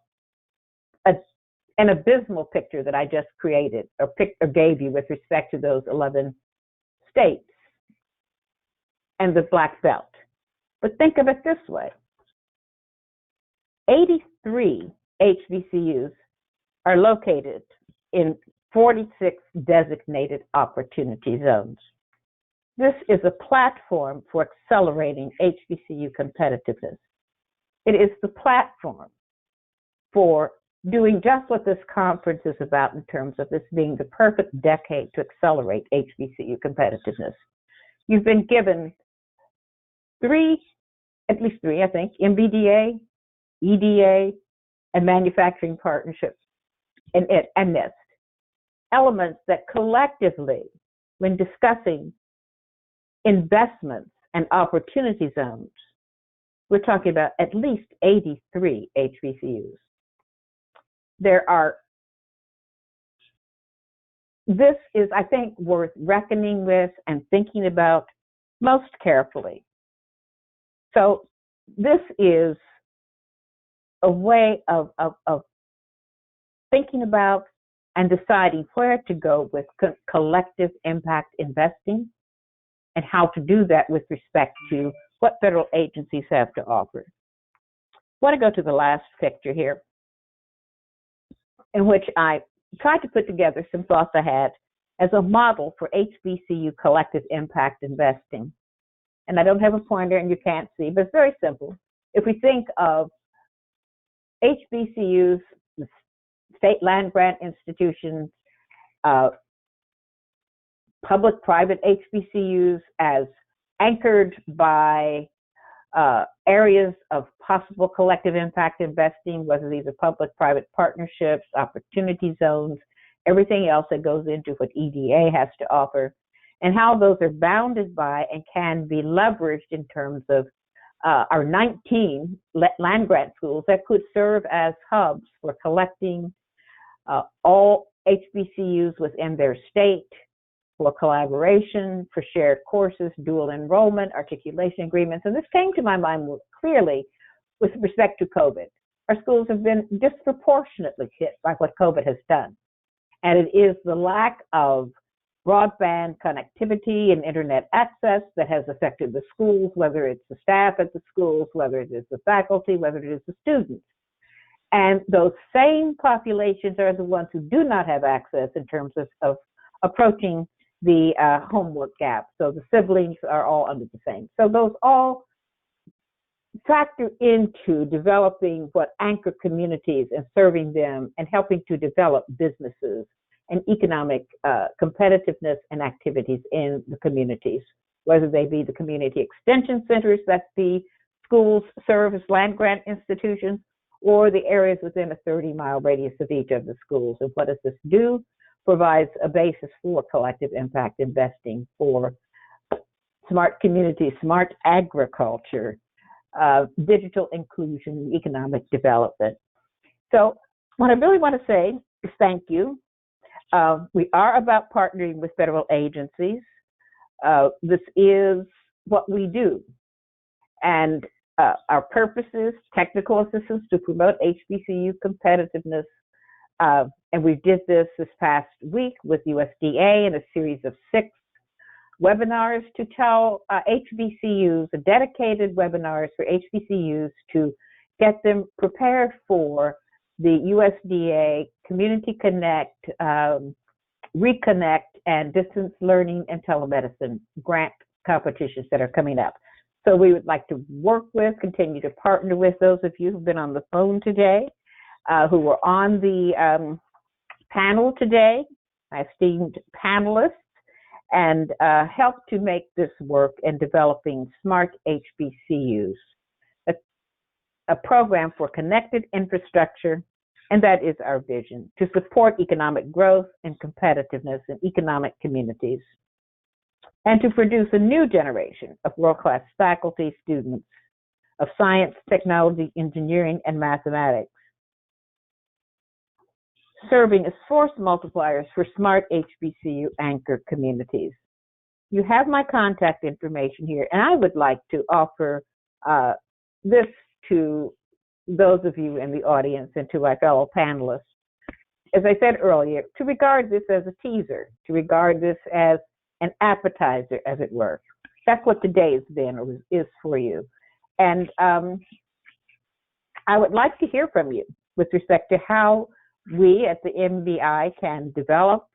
an abysmal picture that I just created or gave you with respect to those 11 states and the Black Belt. But think of it this way. 83 HBCUs are located in 46 designated opportunity zones. This is a platform for accelerating HBCU competitiveness. It is the platform for doing just what this conference is about in terms of this being the perfect decade to accelerate HBCU competitiveness. You've been given at least three, I think, MBDA, EDA, and manufacturing partnerships, and NIST. Elements that collectively, when discussing investments and opportunity zones, we're talking about at least 83 HBCUs. This is, I think, worth reckoning with and thinking about most carefully. So this is a way of thinking about and deciding where to go with collective impact investing and how to do that with respect to what federal agencies have to offer. I want to go to the last picture here, in which I tried to put together some thoughts I had as a model for HBCU collective impact investing. And I don't have a pointer and you can't see, but it's very simple. If we think of HBCUs, state land grant institutions, public-private HBCUs as anchored by areas of possible collective impact investing, whether these are public-private partnerships, opportunity zones, everything else that goes into what EDA has to offer, and how those are bounded by and can be leveraged in terms of our 19 land grant schools that could serve as hubs for collecting all HBCUs within their state for collaboration, for shared courses, dual enrollment, articulation agreements. And this came to my mind more clearly with respect to COVID. Our schools have been disproportionately hit by what COVID has done. And it is the lack of broadband connectivity and internet access that has affected the schools, whether it's the staff at the schools, whether it is the faculty, whether it is the students. And those same populations are the ones who do not have access in terms of approaching the homework gap. So the siblings are all under the same. So those all factor into developing what anchor communities and serving them and helping to develop businesses and economic competitiveness and activities in the communities, whether they be the community extension centers that the schools serve as land grant institutions, or the areas within a 30-mile radius of each of the schools. And what does this do? Provides a basis for collective impact investing, for smart communities, smart agriculture, digital inclusion, economic development. So what I really want to say is thank you. We are about partnering with federal agencies. This is what we do. And our purpose is technical assistance to promote HBCU competitiveness. And we did this past week with USDA in a series of 6 webinars to tell HBCUs, dedicated webinars for HBCUs to get them prepared for the USDA Community Connect, Reconnect, and Distance Learning and Telemedicine grant competitions that are coming up. So we would like to work with, continue to partner with those of you who've been on the phone today, who were on the panel today, my esteemed panelists, and help to make this work in developing smart HBCUs. a program for connected infrastructure, and that is our vision, to support economic growth and competitiveness in economic communities, and to produce a new generation of world-class faculty, students of science, technology, engineering, and mathematics, serving as force multipliers for smart HBCU anchor communities. You have my contact information here, and I would like to offer this to those of you in the audience and to my fellow panelists. As I said earlier, to regard this as a teaser, to regard this as an appetizer, as it were. That's what today has been or is for you. And I would like to hear from you with respect to how we at the MBI can develop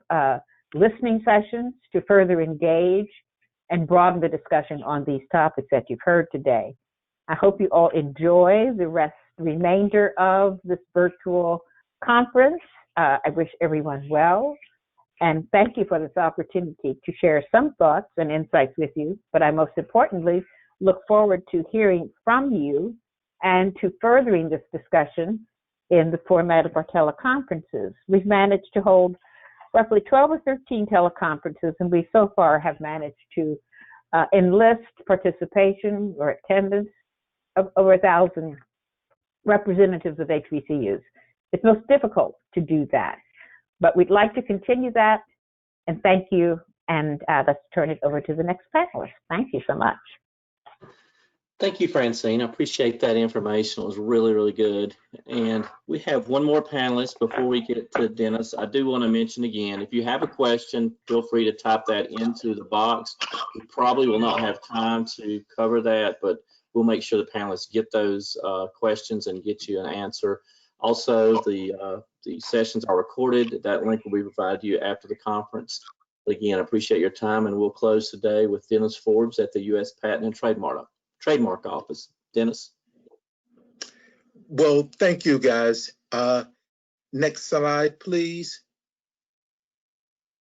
listening sessions to further engage and broaden the discussion on these topics that you've heard today. I hope you all enjoy the remainder of this virtual conference. I wish everyone well, and thank you for this opportunity to share some thoughts and insights with you, but I most importantly look forward to hearing from you and to furthering this discussion in the format of our teleconferences. We've managed to hold roughly 12 or 13 teleconferences, and we so far have managed to enlist participation or attendance of over 1,000 representatives of HBCUs. It's most difficult to do that, but we'd like to continue that, and thank you, and let's turn it over to the next panelist. Thank you so much. Thank you, Francine. I appreciate that information. It was really, really good. And we have one more panelist before we get to Dennis. I do want to mention again, if you have a question, feel free to type that into the box. We probably will not have time to cover that, but we'll make sure the panelists get those questions and get you an answer. Also, the sessions are recorded. That link will be provided to you after the conference. Again, I appreciate your time, and we'll close today with Dennis Forbes at the U.S. Patent and Trademark Office. Dennis? Well, thank you, guys. Next slide, please.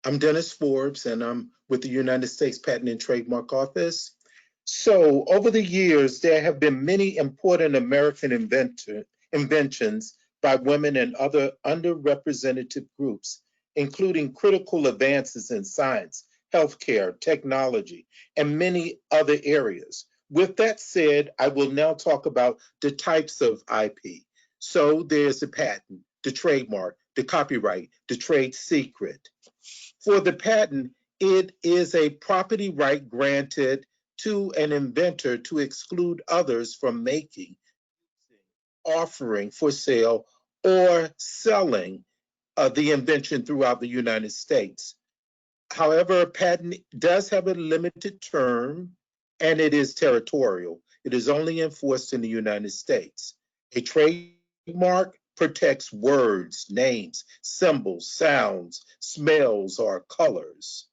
I'm Dennis Forbes, and I'm with the United States Patent and Trademark Office. So over the years, there have been many important American inventions by women and other underrepresented groups, including critical advances in science, healthcare, technology, and many other areas. With that said, I will now talk about the types of IP. So there's the patent, the trademark, the copyright, the trade secret. For the patent, it is a property right granted to an inventor to exclude others from making, offering for sale, or selling the invention throughout the United States. However, a patent does have a limited term, and it is territorial. It is only enforced in the United States. A trademark protects words, names, symbols, sounds, smells, or colors.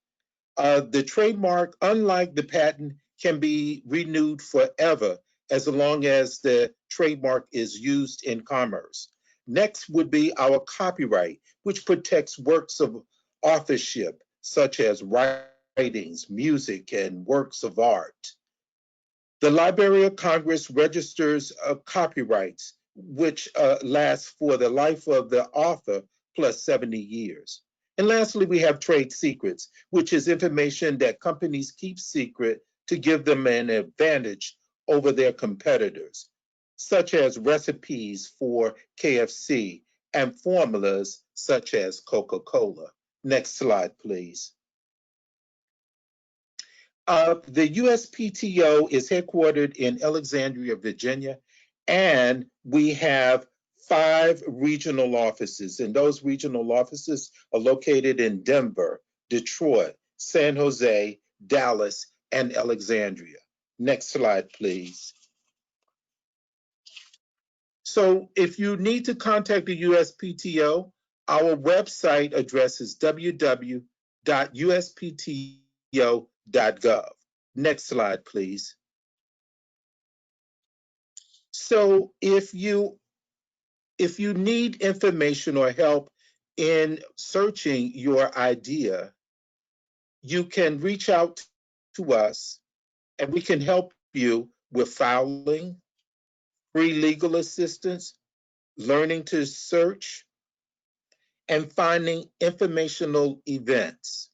The trademark, unlike the patent, can be renewed forever as long as the trademark is used in commerce. Next would be our copyright, which protects works of authorship, such as writings, music, and works of art. The Library of Congress registers copyrights, which lasts for the life of the author plus 70 years. And lastly, we have trade secrets, which is information that companies keep secret to give them an advantage over their competitors, such as recipes for KFC and formulas such as Coca-Cola. Next slide, please. The USPTO is headquartered in Alexandria, Virginia, and we have 5 regional offices, and those regional offices are located in Denver, Detroit, San Jose, Dallas, and Alexandria. Next slide, please. So if you need to contact the USPTO, our website address is www.uspto.gov. Next slide, please. So if you need information or help in searching your idea, you can reach out to us and we can help you with filing, free legal assistance, learning to search, and finding informational events.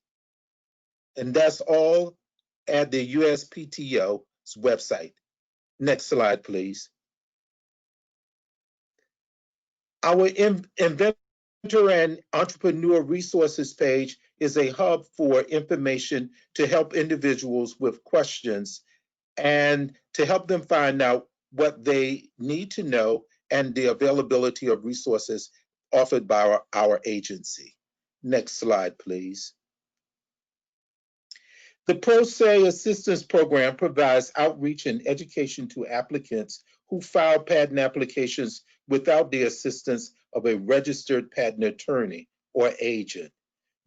And that's all at the USPTO's website. Next slide, please. Our Inventor and Entrepreneur Resources page is a hub for information to help individuals with questions and to help them find out what they need to know and the availability of resources offered by our agency. Next slide, please. The Pro Se Assistance Program provides outreach and education to applicants who file patent applications without the assistance of a registered patent attorney or agent.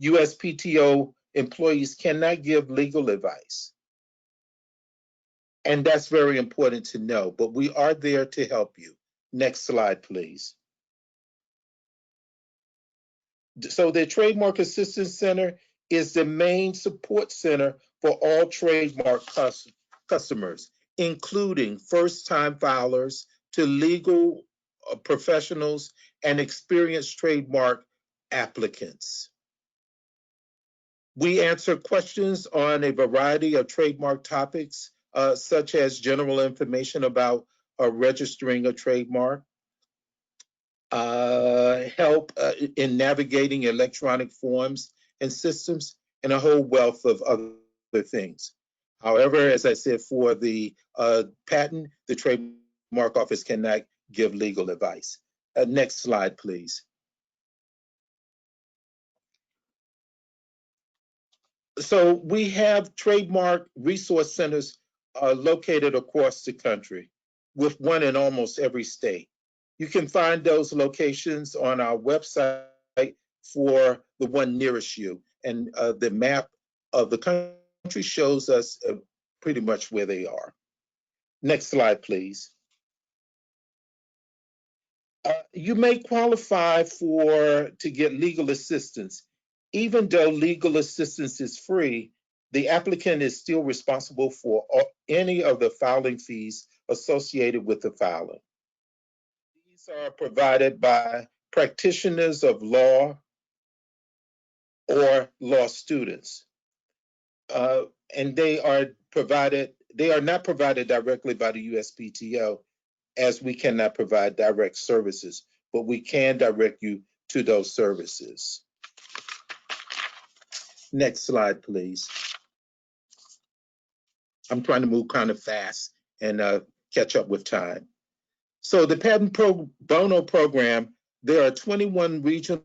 USPTO employees cannot give legal advice. And that's very important to know, but we are there to help you. Next slide, please. So the Trademark Assistance Center is the main support center for all trademark customers, including first-time filers to legal professionals and experienced trademark applicants. We answer questions on a variety of trademark topics, such as general information about registering a trademark, help in navigating electronic forms and systems, and a whole wealth of other things. However, as I said, for the patent, the Trademark Office cannot give legal advice. Next slide, please. So we have trademark resource centers located across the country, with one in almost every state. You can find those locations on our website for the one nearest you. And the map of the country shows us pretty much where they are. Next slide, please. You may qualify to get legal assistance. Even though legal assistance is free, the applicant is still responsible for any of the filing fees associated with the filing. These are provided by practitioners of law or law students. And they are not provided directly by the USPTO, as we cannot provide direct services, but we can direct you to those services. Next slide, please. I'm trying to move kind of fast and catch up with time. So the Patent Pro Bono program, there are 21 regional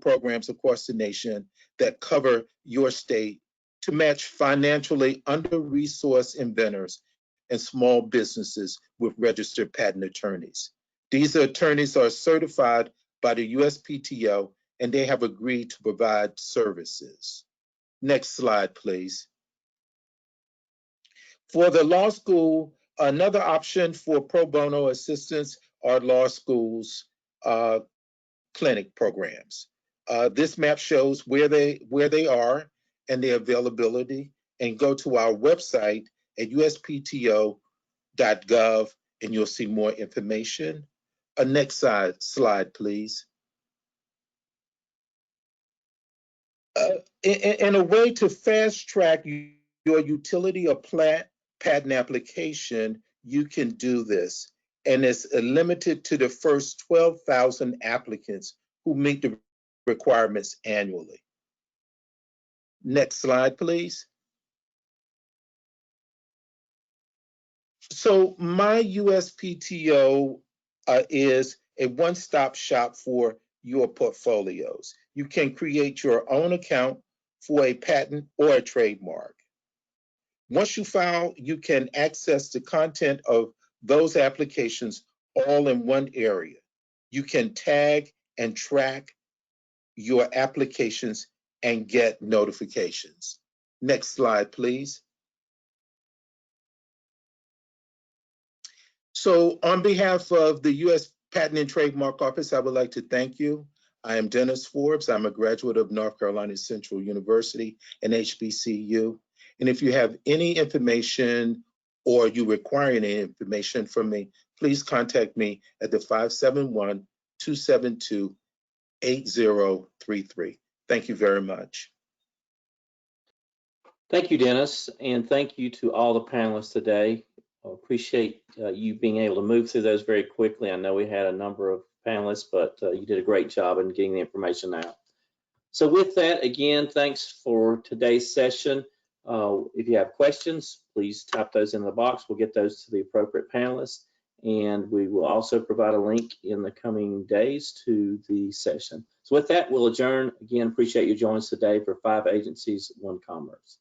programs across the nation that cover your state to match financially under-resourced inventors and small businesses with registered patent attorneys. These attorneys are certified by the USPTO, and they have agreed to provide services. Next slide, please. For the law school, another option for pro bono assistance are law schools' clinic programs. This map shows where they are and their availability, and go to our website at uspto.gov and you'll see more information. Next slide, please. In a way to fast track your utility or patent application, you can do this. And it's limited to the first 12,000 applicants who meet the requirements annually. Next slide, please. So my USPTO is a one-stop shop for your portfolios. You can create your own account for a patent or a trademark. Once you file, you can access the content of those applications all in one area. You can tag and track your applications and get notifications. Next slide, please. So on behalf of the U.S. Patent and Trademark Office, I would like to thank you. I am Dennis Forbes. I'm a graduate of North Carolina Central University and HBCU. And if you have any information or you require any information from me, please contact me at the 571-272-8033. Thank you very much. Thank you, Dennis, and thank you to all the panelists today. I appreciate you being able to move through those very quickly. I know we had a number of panelists, but you did a great job in getting the information out. So with that, again, thanks for today's session. If you have questions, please type those in the box. We'll get those to the appropriate panelists, and we will also provide a link in the coming days to the session. So with that, we'll adjourn. Again, appreciate you joining us today for 5 Agencies, 1 Commerce.